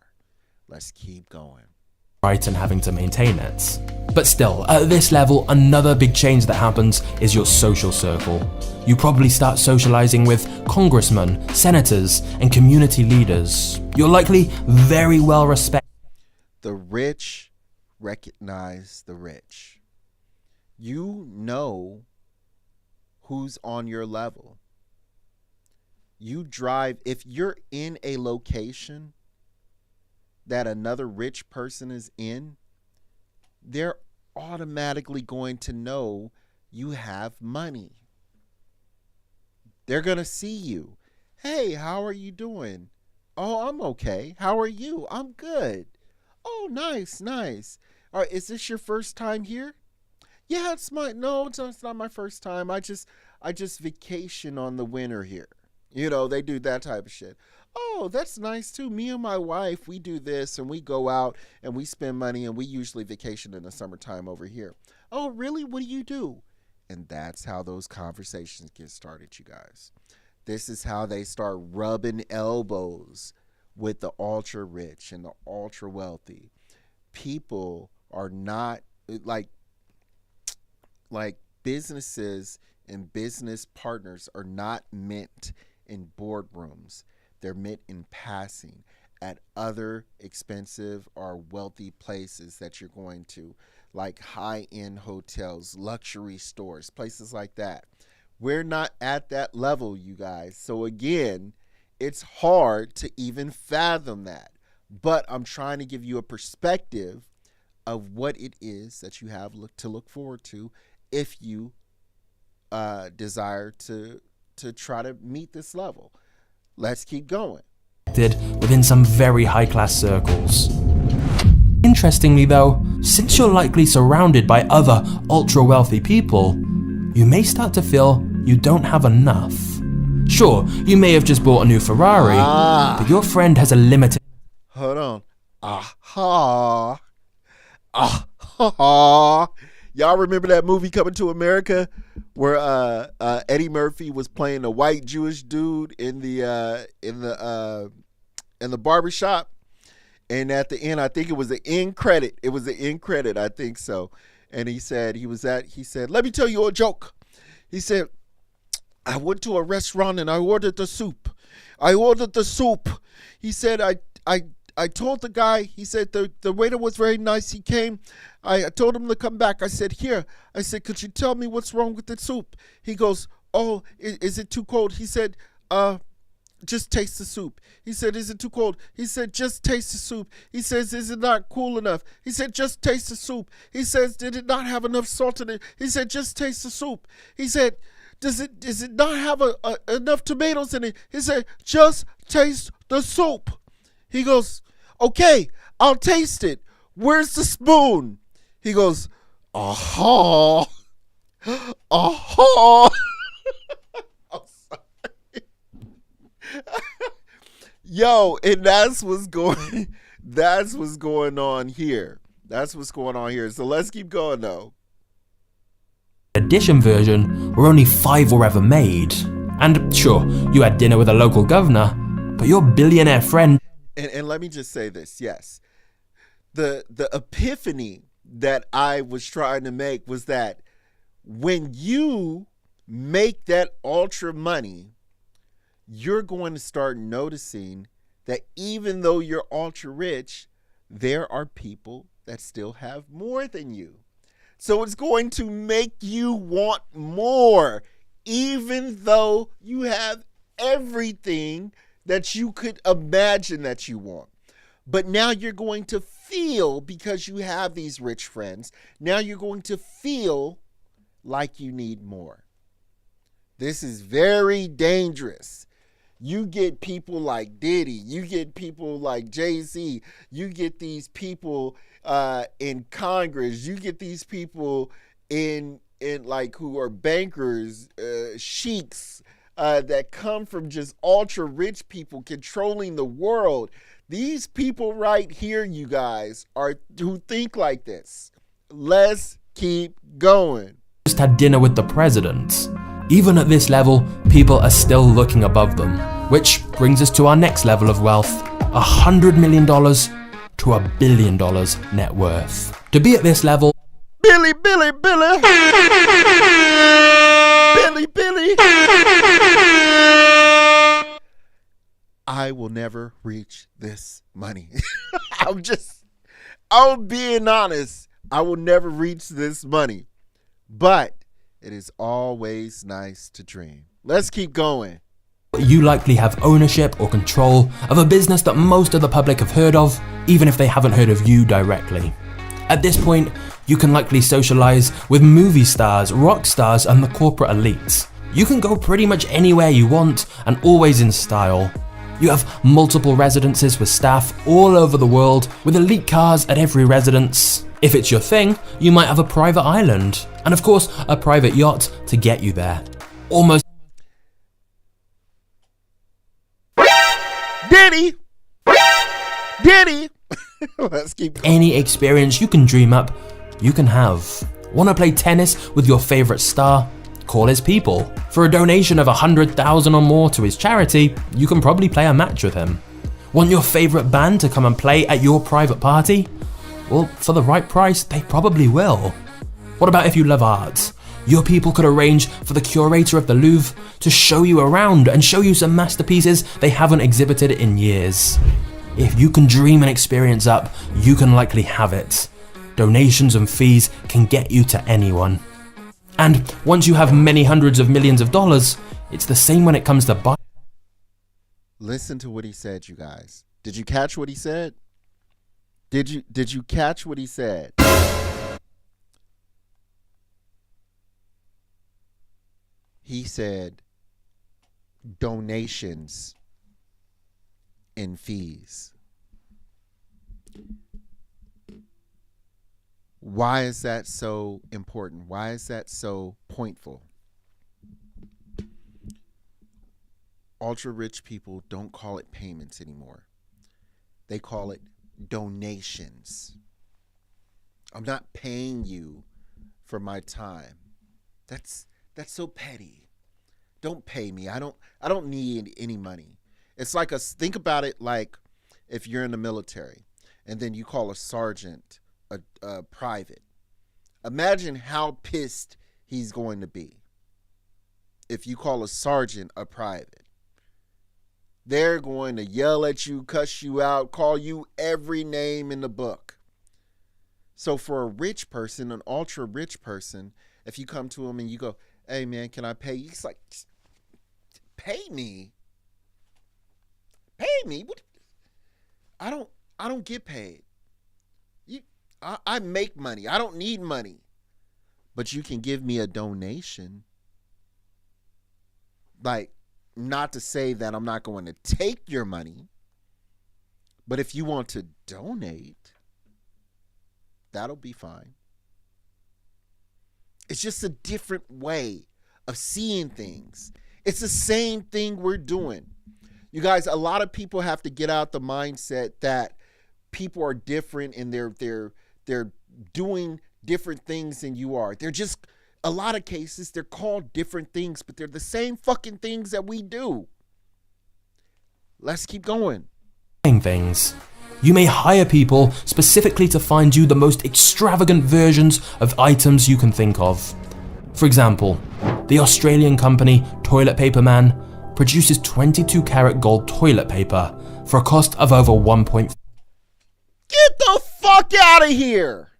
Let's keep going. Right, and having to maintain it. But still, at this level, another big change that happens is your social circle. You probably start socializing with congressmen, senators, and community leaders. You're likely very well respected. The rich recognize the rich. You know who's on your level. You drive, if you're in a location that another rich person is in, they're automatically going to know you have money. They're going to see you. Hey, how are you doing? Oh, I'm okay. How are you? I'm good. Oh, nice. All right, is this your first time here? Yeah, it's not my first time. I just vacation on the winter here. You know, they do that type of shit. Oh, that's nice too. Me and my wife, we do this and we go out and we spend money and we usually vacation in the summertime over here. Oh, really? What do you do? And that's how those conversations get started, you guys. This is how they start rubbing elbows with the ultra rich and the ultra wealthy. People are not like businesses and business partners are not meant in boardrooms. They're meant in passing at other expensive or wealthy places that you're going to, like high-end hotels, luxury stores, places like that. We're not at that level, you guys. So again, it's hard to even fathom that. But I'm trying to give you a perspective of what it is that you have to look forward to if you desire to try to meet this level. Let's keep going. Within some very high-class circles. Interestingly though, since you're likely surrounded by other ultra-wealthy people, you may start to feel you don't have enough. Sure, you may have just bought a new Ferrari, but your friend has a limited... Hold on. Y'all remember that movie Coming to America where Eddie Murphy was playing a white Jewish dude in the barbershop, and at the end, I think it was the end credit. It was the end credit, I think so. And he said, let me tell you a joke. He said, I went to a restaurant and I ordered the soup. He said, I told the guy, he said, the waiter was very nice. He came. I told him to come back. I said, here. I said, could you tell me what's wrong with the soup? He goes, oh, is it too cold? He said, just taste the soup. He said, is it too cold? He said, just taste the soup. He says, is it not cool enough? He said, just taste the soup. He says, did it not have enough salt in it? He said, just taste the soup. He said, does it not have enough tomatoes in it? He said, just taste the soup. He goes, okay, I'll taste it. Where's the spoon? He goes, aha. I'm sorry. Yo, and that's what's going on here. So let's keep going though. Edition version where only 5 were ever made. And sure, you had dinner with a local governor, but your billionaire friend... And let me just say this, yes. The epiphany that I was trying to make was that when you make that ultra money, you're going to start noticing that even though you're ultra rich, there are people that still have more than you. So it's going to make you want more, even though you have everything that you could imagine that you want. But now you're going to feel, because you have these rich friends, now you're going to feel like you need more. This is very dangerous. You get people like Diddy, you get people like Jay-Z, you get these people in Congress, you get these people in like who are bankers, sheiks, that come from just ultra rich people controlling the world. These people right here, you guys, are who think like this. Let's keep going. Just had dinner with the president. Even at this level, people are still looking above them. Which brings us to our next level of wealth, $100 million to $1 billion net worth. To be at this level, Billy. I will never reach this money. I'm being honest. I will never reach this money. But it is always nice to dream. Let's keep going. you likely have ownership or control of a business that most of the public have heard of, even if they haven't heard of you directly. At this point, you can likely socialize with movie stars, rock stars, and the corporate elites. You can go pretty much anywhere you want and always in style. You have multiple residences with staff all over the world, with elite cars at every residence. If it's your thing, you might have a private island, and of course, a private yacht to get you there. Almost Diddy. Let's keep going. Any experience you can dream up, you can have. Want to play tennis with your favorite star? Call his people. For a donation of $100,000 or more to his charity, you can probably play a match with him. Want your favorite band to come and play at your private party? Well, for the right price, they probably will. What about if you love art? Your people could arrange for the curator of the Louvre to show you around and show you some masterpieces they haven't exhibited in years. If you can dream an experience up, you can likely have it. Donations and fees can get you to anyone. And once you have many hundreds of millions of dollars, it's the same when it comes to buy. Listen to what he said, you guys. Did you catch what he said? Did you catch what he said? He said donations and fees. Why is that so important? Why is that so pointful? Ultra rich people don't call it payments anymore. They call it donations. I'm not paying you for my time. That's so petty. Don't pay me. I don't need any money. It's like think about it like if you're in the military and then you call a sergeant a private. Imagine how pissed he's going to be if you call a sergeant a private. They're going to yell at you, cuss you out, call you every name in the book. So for a rich person, an ultra rich person, if you come to him and you go, "Hey man, can I pay you?" He's like, "Pay me? Pay me? What? I don't get paid. I make money. I don't need money. But you can give me a donation." Like, not to say that I'm not going to take your money, but if you want to donate, that'll be fine. It's just a different way of seeing things. It's the same thing we're doing. You guys, a lot of people have to get out the mindset that people are different and they're doing different things than you are. They're just, a lot of cases, they're called different things, but they're the same fucking things that we do. Let's keep going. Things. You may hire people specifically to find you the most extravagant versions of items you can think of. For example, The Australian company Toilet Paper Man produces 22 karat gold toilet paper for a cost of over 1. Get the fuck out of here!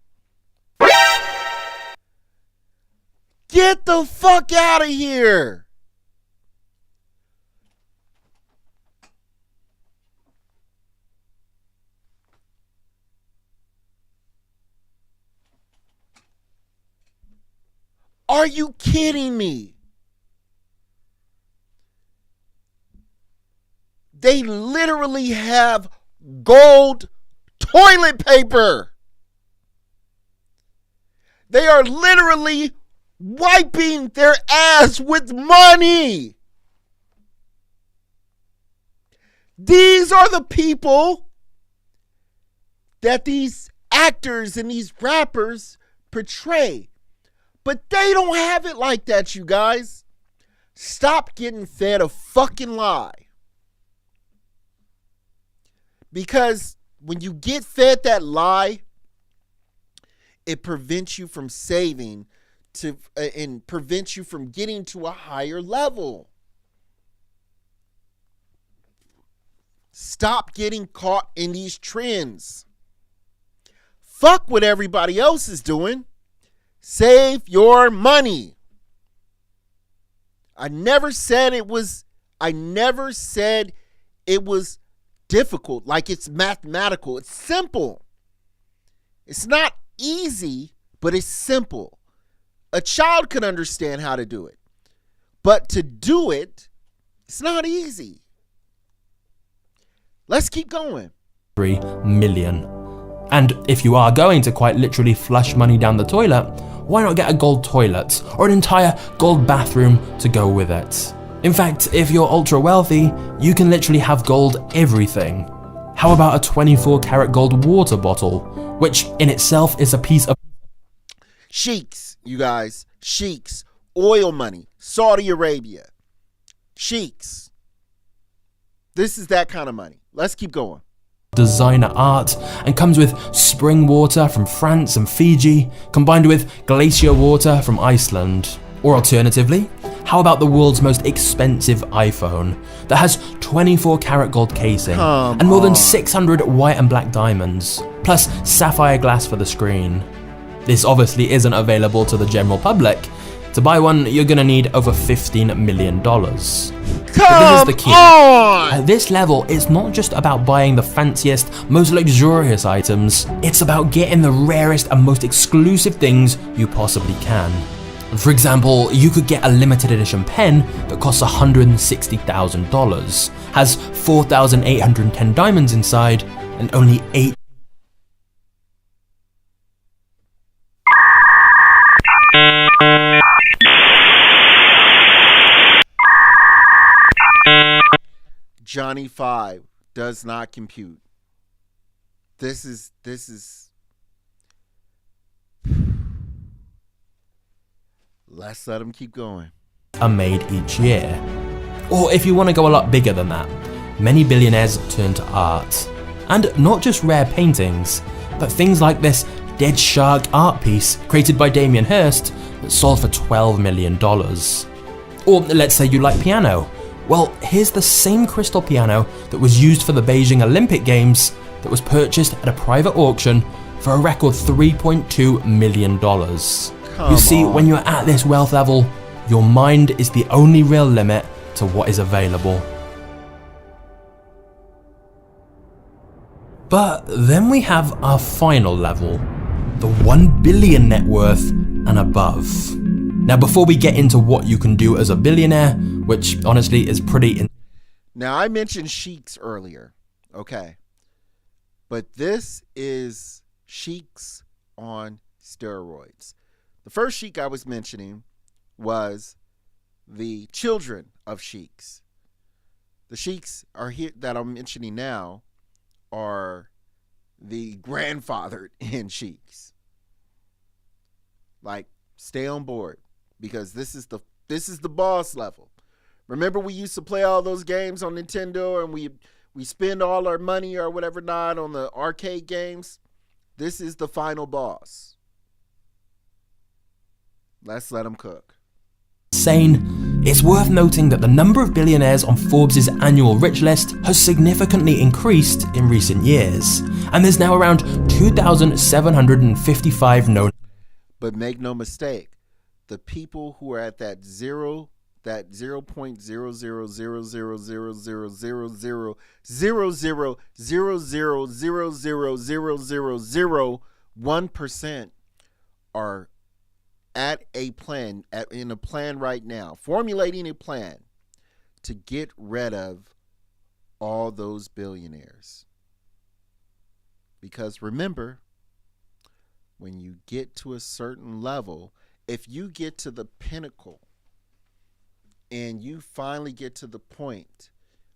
Get the fuck out of here! Are you kidding me? They literally have gold toilet paper. They are literally wiping their ass with money. These are the people that these actors and these rappers portray. But they don't have it like that, you guys. Stop getting fed a fucking lie. Because when you get fed that lie, it prevents you from saving and prevents you from getting to a higher level. Stop getting caught in these trends. Fuck what everybody else is doing. Save your money. I never said it was difficult, like it's mathematical. It's simple. It's not easy, but it's simple. A child can understand how to do it. But to do it, it's not easy. Let's keep going. 3 million. And if you are going to quite literally flush money down the toilet, why not get a gold toilet or an entire gold bathroom to go with it? In fact, if you're ultra wealthy, you can literally have gold everything. How about a 24 karat gold water bottle, which in itself is a piece of sheiks, you guys, sheiks, oil money, Saudi Arabia, sheiks. This is that kind of money. Let's keep going. Designer art and comes with spring water from France and Fiji, combined with glacier water from Iceland. Or alternatively, how about the world's most expensive iPhone that has 24 karat gold casing and more than 600 white and black diamonds, plus sapphire glass for the screen? This obviously isn't available to the general public. To buy one, you're gonna need over $15 million. But this is the key. At this level, it's not just about buying the fanciest, most luxurious items. It's about getting the rarest and most exclusive things you possibly can. For example, you could get a limited edition pen that costs $160,000, has 4,810 diamonds inside, and only 8. Johnny 5 does not compute. This is let's let him keep going. Are made each year. Or if you want to go a lot bigger than that, many billionaires turn to art. And not just rare paintings, but things like this dead shark art piece created by Damien Hirst that sold for $12 million. Or let's say you like piano. Well, here's the same crystal piano that was used for the Beijing Olympic Games that was purchased at a private auction for a record $3.2 million. You see, when you're at this wealth level, your mind is the only real limit to what is available. But then we have our final level, the 1 billion net worth and above. Now, before we get into what you can do as a billionaire, which honestly is pretty... Now, I mentioned sheiks earlier, okay? But this is sheiks on steroids. The first sheik I was mentioning was the children of sheiks. The sheiks are here that I'm mentioning now are the grandfathered in sheiks. Like, stay on board because this is the boss level. Remember we used to play all those games on Nintendo and we spend all our money or whatever not on the arcade games? This is the final boss. Let's let them cook. insane. It's worth noting that the number of billionaires on Forbes' annual rich list has significantly increased in recent years, and there's now around 2,755 known. But make no mistake, the people who are at that 0.0000000000000001% are at a plan, in a plan right now, formulating a plan to get rid of all those billionaires. Because remember, when you get to a certain level, if you get to the pinnacle and you finally get to the point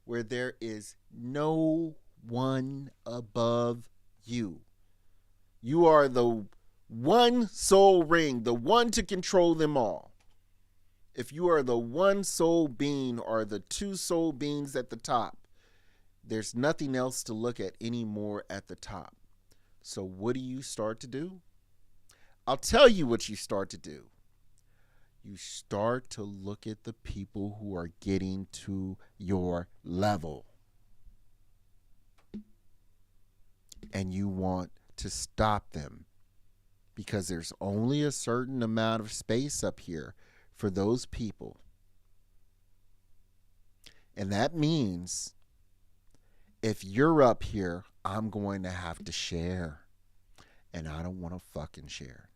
where there is no one above you, you are the one soul ring, the one to control them all. If you are the one soul being or the two soul beings at the top, there's nothing else to look at anymore at the top. So what do you start to do? I'll tell you what you start to do. You start to look at the people who are getting to your level. And you want to stop them, because there's only a certain amount of space up here for those people. And that means if you're up here, I'm going to have to share. And I don't want to fucking share.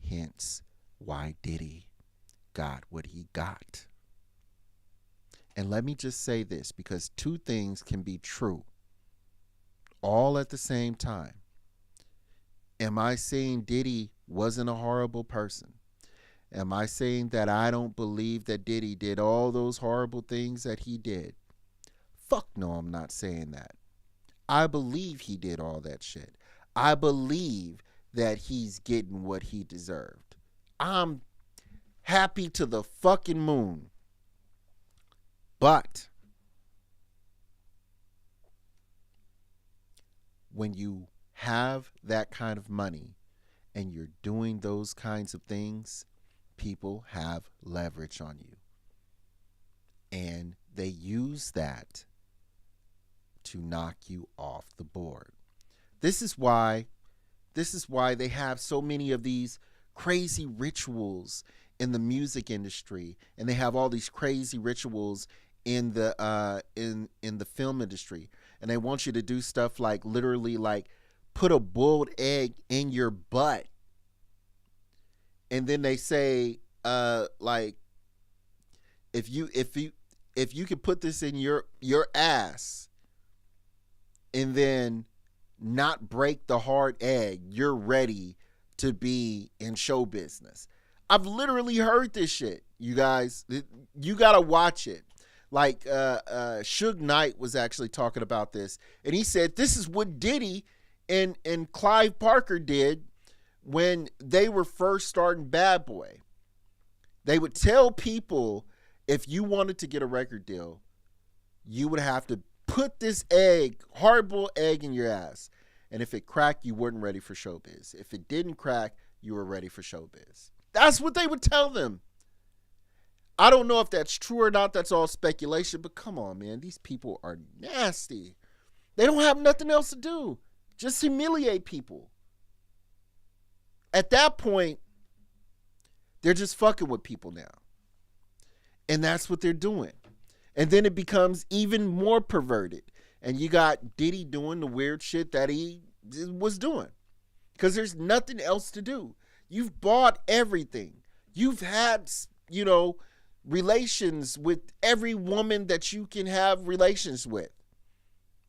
Hence, why Diddy got what he got. And let me just say this, because two things can be true all at the same time. Am I saying Diddy wasn't a horrible person? Am I saying that I don't believe that Diddy did all those horrible things that he did? Fuck no, I'm not saying that. I believe he did all that shit. I believe that he's getting what he deserved. I'm happy to the fucking moon. But when you have that kind of money and you're doing those kinds of things, people have leverage on you. And they use that to knock you off the board. This is why they have so many of these crazy rituals in the music industry, and they have all these crazy rituals in the film industry. And they want you to do stuff like literally like put a boiled egg in your butt. And then they say like if you could put this in your ass and then not break the hard egg, you're ready to be in show business. I've literally heard this shit, you guys. You gotta watch it. Like Suge Knight was actually talking about this, and he said this is what Diddy and Clive Parker did when they were first starting Bad Boy. They would tell people, if you wanted to get a record deal, you would have to put this egg, hard-boiled egg, in your ass. And if it cracked, you weren't ready for showbiz. If it didn't crack, you were ready for showbiz. That's what they would tell them. I don't know if that's true or not. That's all speculation. But come on, man. These people are nasty. They don't have nothing else to do. Just humiliate people. At that point, they're just fucking with people now. And that's what they're doing. And then it becomes even more perverted. And you got Diddy doing the weird shit that he was doing. Because there's nothing else to do. You've bought everything. You've had, relations with every woman that you can have relations with.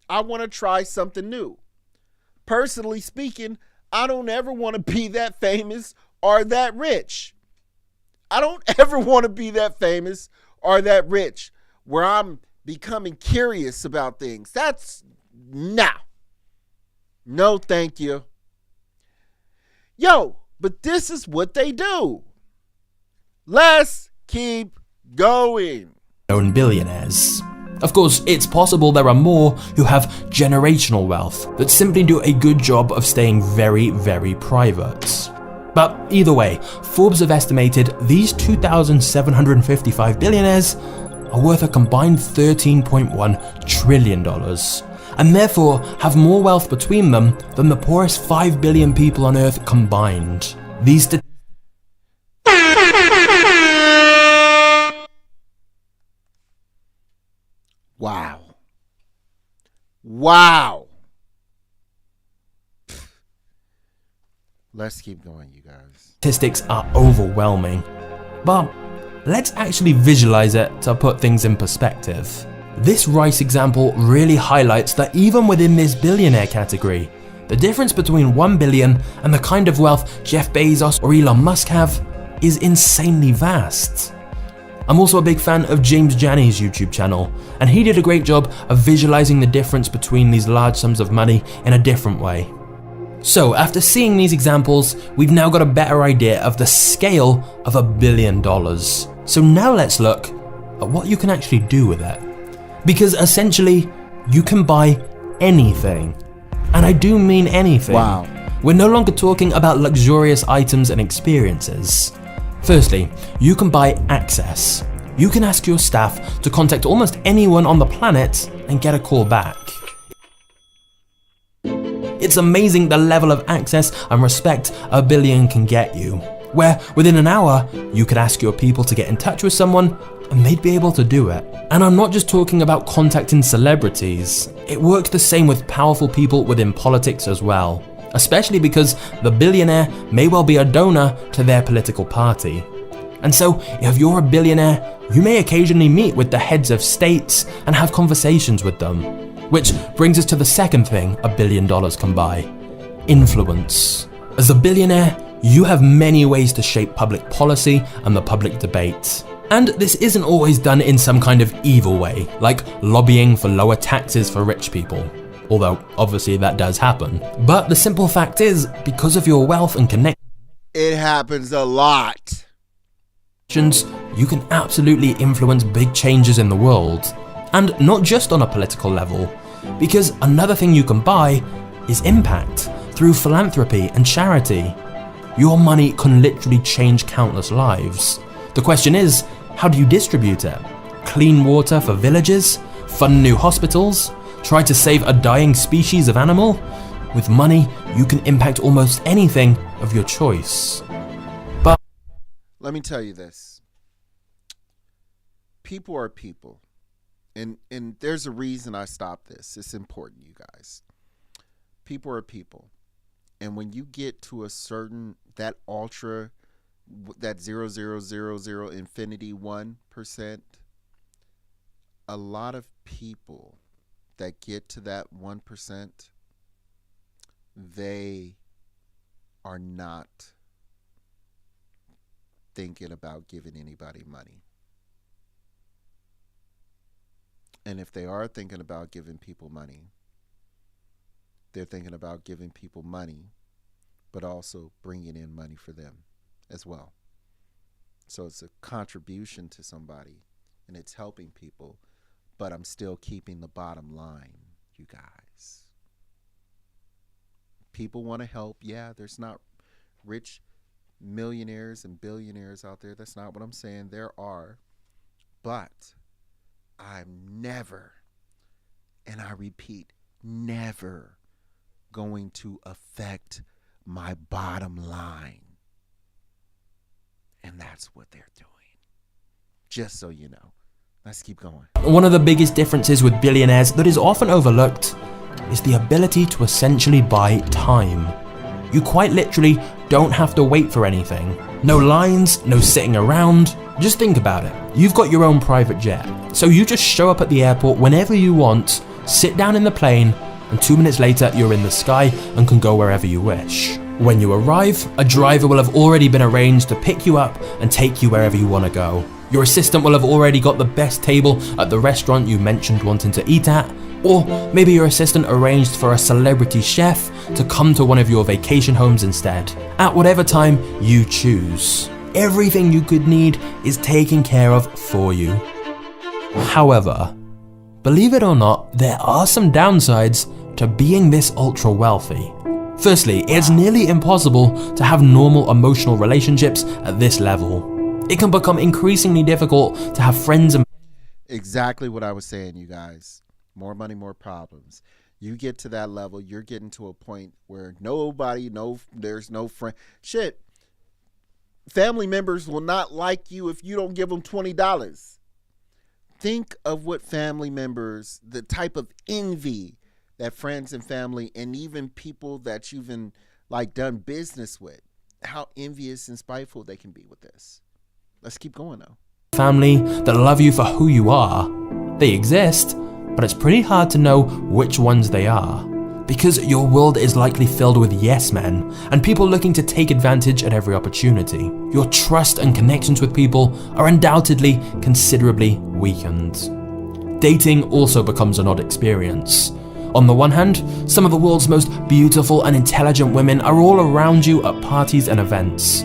I want to try something new. Personally speaking, I don't ever want to be that famous or that rich. I don't ever want to be that famous or that rich where I'm becoming curious about things. That's no, thank you. Yo, but this is what they do. Let's keep going. Known billionaires. Of course, it's possible there are more who have generational wealth that simply do a good job of staying very, very private. But either way, Forbes have estimated these 2,755 billionaires are worth a combined $13.1 trillion, and therefore have more wealth between them than the poorest 5 billion people on Earth combined. These Wow. Wow. Let's keep going, you guys. statistics are overwhelming. But let's actually visualize it to put things in perspective. This rice example really highlights that even within this billionaire category, the difference between 1 billion and the kind of wealth Jeff Bezos or Elon Musk have is insanely vast. I'm also a big fan of James Janney's YouTube channel, and he did a great job of visualizing the difference between these large sums of money in a different way. So after seeing these examples, we've now got a better idea of the scale of $1 billion. So now let's look at what you can actually do with it. Because essentially, you can buy anything. And I do mean anything. Wow. We're no longer talking about luxurious items and experiences. Firstly, you can buy access. You can ask your staff to contact almost anyone on the planet and get a call back. It's amazing the level of access and respect $1 billion can get you, where within an hour, you could ask your people to get in touch with someone and they'd be able to do it. And I'm not just talking about contacting celebrities. It works the same with powerful people within politics as well, especially because the billionaire may well be a donor to their political party. And so, if you're a billionaire, you may occasionally meet with the heads of states and have conversations with them. Which brings us to the second thing $1 billion can buy: influence. As a billionaire, you have many ways to shape public policy and the public debate. And this isn't always done in some kind of evil way, like lobbying for lower taxes for rich people. Although, obviously that does happen. But the simple fact is, because of your wealth and connections, it happens a lot. you can absolutely influence big changes in the world. And not just on a political level, because another thing you can buy is impact through philanthropy and charity. Your money can literally change countless lives. The question is, how do you distribute it? Clean water for villages? Fund new hospitals? Try to save a dying species of animal? With money, you can impact almost anything of your choice. But Let me tell you this. People are people. And there's a reason I stopped this. It's important, you guys. People are people. And when you get to a certain, that ultra, that 0.0000 infinity 1%, a lot of people that get to that 1%, they are not thinking about giving anybody money. And if they are thinking about giving people money, they're thinking about giving people money, but also bringing in money for them as well. So it's a contribution to somebody and it's helping people, but I'm still keeping the bottom line, you guys. People want to help. Yeah, there's not rich millionaires and billionaires out there. That's not what I'm saying. There are, but I'm never, and I repeat, never going to affect my bottom line. And that's what they're doing. Just so you know. Let's keep going. one of the biggest differences with billionaires that is often overlooked is the ability to essentially buy time. You quite literally don't have to wait for anything. No lines, no sitting around. Just think about it. You've got your own private jet. So you just show up at the airport whenever you want, sit down in the plane, and 2 minutes later you're in the sky and can go wherever you wish. When you arrive, a driver will have already been arranged to pick you up and take you wherever you want to go. Your assistant will have already got the best table at the restaurant you mentioned wanting to eat at, or maybe your assistant arranged for a celebrity chef to come to one of your vacation homes instead, at whatever time you choose. Everything you could need is taken care of for you. However, believe it or not, there are some downsides to being this ultra wealthy. Firstly, it's nearly impossible to have normal emotional relationships at this level. It can become increasingly difficult to have friends and Exactly what I was saying, you guys. More money, more problems. You get to that level, you're getting to a point where there's no friend. Shit, family members will not like you if you don't give them $20. Think of what family members, the type of envy that friends and family and even people that you've done business with, how envious and spiteful they can be with this. Let's keep going though. family that love you for who you are. They exist, but it's pretty hard to know which ones they are. Because your world is likely filled with yes men and people looking to take advantage at every opportunity. Your trust and connections with people are undoubtedly considerably weakened. Dating also becomes an odd experience. On the one hand, some of the world's most beautiful and intelligent women are all around you at parties and events.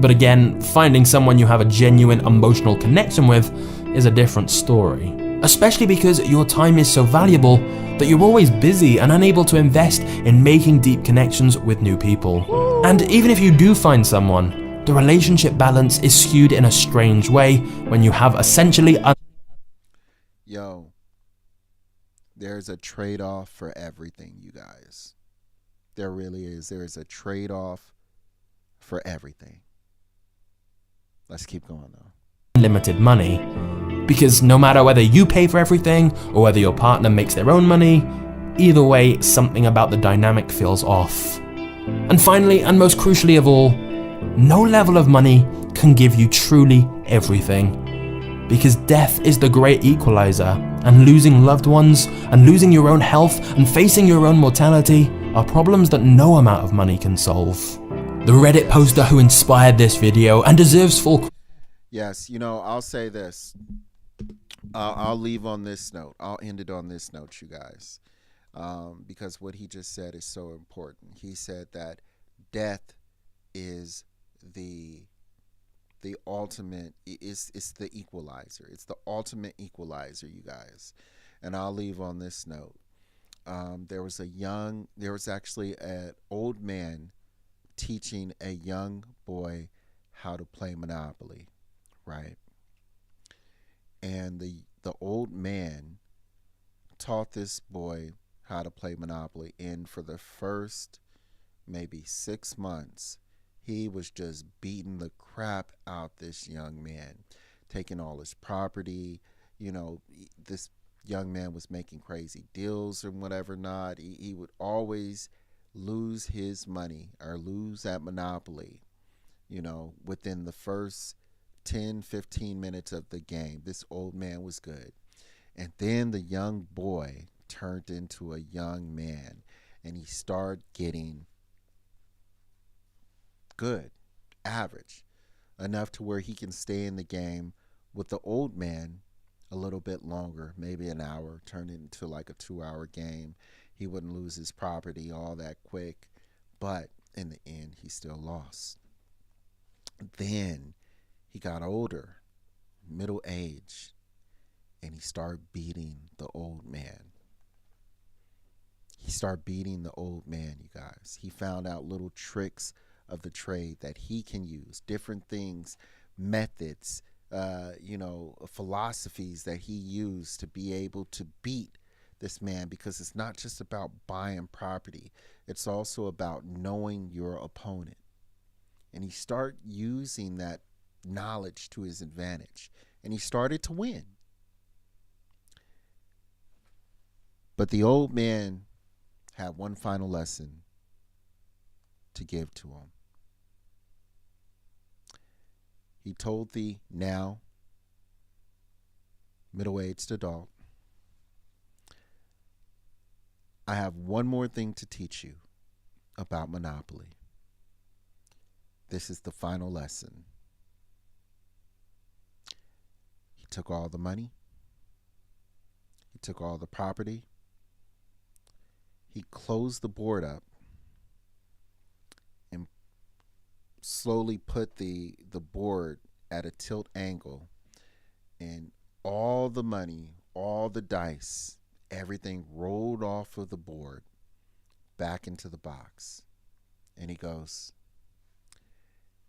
But again, finding someone you have a genuine emotional connection with is a different story. Especially because your time is so valuable that you're always busy and unable to invest in making deep connections with new people. And even if you do find someone, the relationship balance is skewed in a strange way when you have essentially Yo, there's a trade-off for everything, you guys. There really is. There is a trade-off for everything. Let's keep going though. unlimited money. Because no matter whether you pay for everything or whether your partner makes their own money, either way, something about the dynamic feels off. And finally, and most crucially of all, no level of money can give you truly everything. Because death is the great equalizer, and losing loved ones, and losing your own health, and facing your own mortality are problems that no amount of money can solve. The Reddit poster who inspired this video and deserves full Yes, I'll say this. I'll leave on this note. I'll end it on this note, you guys, because what he just said is so important. He said that death is the ultimate. It's the equalizer. It's the ultimate equalizer, you guys. And I'll leave on this note. There was actually an old man teaching a young boy how to play Monopoly, right? And the old man taught this boy how to play Monopoly, and for the first maybe 6 months, he was just beating the crap out this young man, taking all his property. This young man was making crazy deals and whatever not. He would always lose his money or lose that Monopoly, within the first 10, 15 minutes of the game. This old man was good. And then the young boy turned into a young man, and he started getting good, average, enough to where he can stay in the game with the old man a little bit longer, maybe an hour, turn it into like a 2-hour game. He wouldn't lose his property all that quick, but in the end, he still lost. Then he got older, middle age, and he started beating the old man. He started beating the old man, you guys. He found out little tricks of the trade that he can use, different things, methods, philosophies that he used to be able to beat this man, because it's not just about buying property. It's also about knowing your opponent. And he started using that knowledge to his advantage, and he started to win. But the old man had one final lesson to give to him. He told the now middle-aged adult, I have one more thing to teach you about Monopoly. This is the final lesson. He took all the money. He took all the property. He closed the board up and slowly put the board at a tilt angle, and all the money, all the dice, everything rolled off of the board back into the box. And he goes,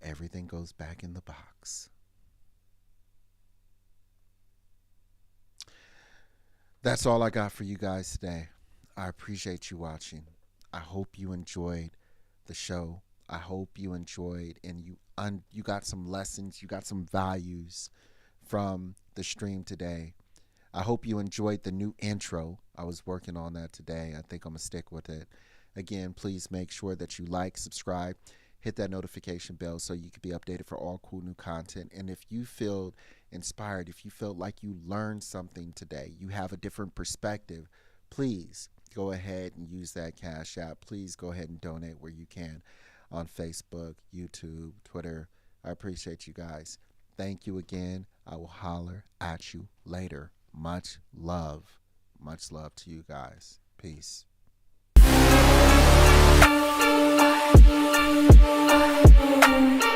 everything goes back in the box. That's all I got for you guys today. I appreciate you watching. I hope you enjoyed the show. I hope you enjoyed and you got some lessons, you got some values from the stream today. I hope you enjoyed the new intro. I was working on that today. I think I'm going to stick with it. Again, please make sure that you like, subscribe, hit that notification bell so you can be updated for all cool new content. And if you feel inspired, if you feel like you learned something today, you have a different perspective, please go ahead and use that Cash App. Please go ahead and donate where you can on Facebook, YouTube, Twitter. I appreciate you guys. Thank you again. I will holler at you later. Much love to you guys. Peace. I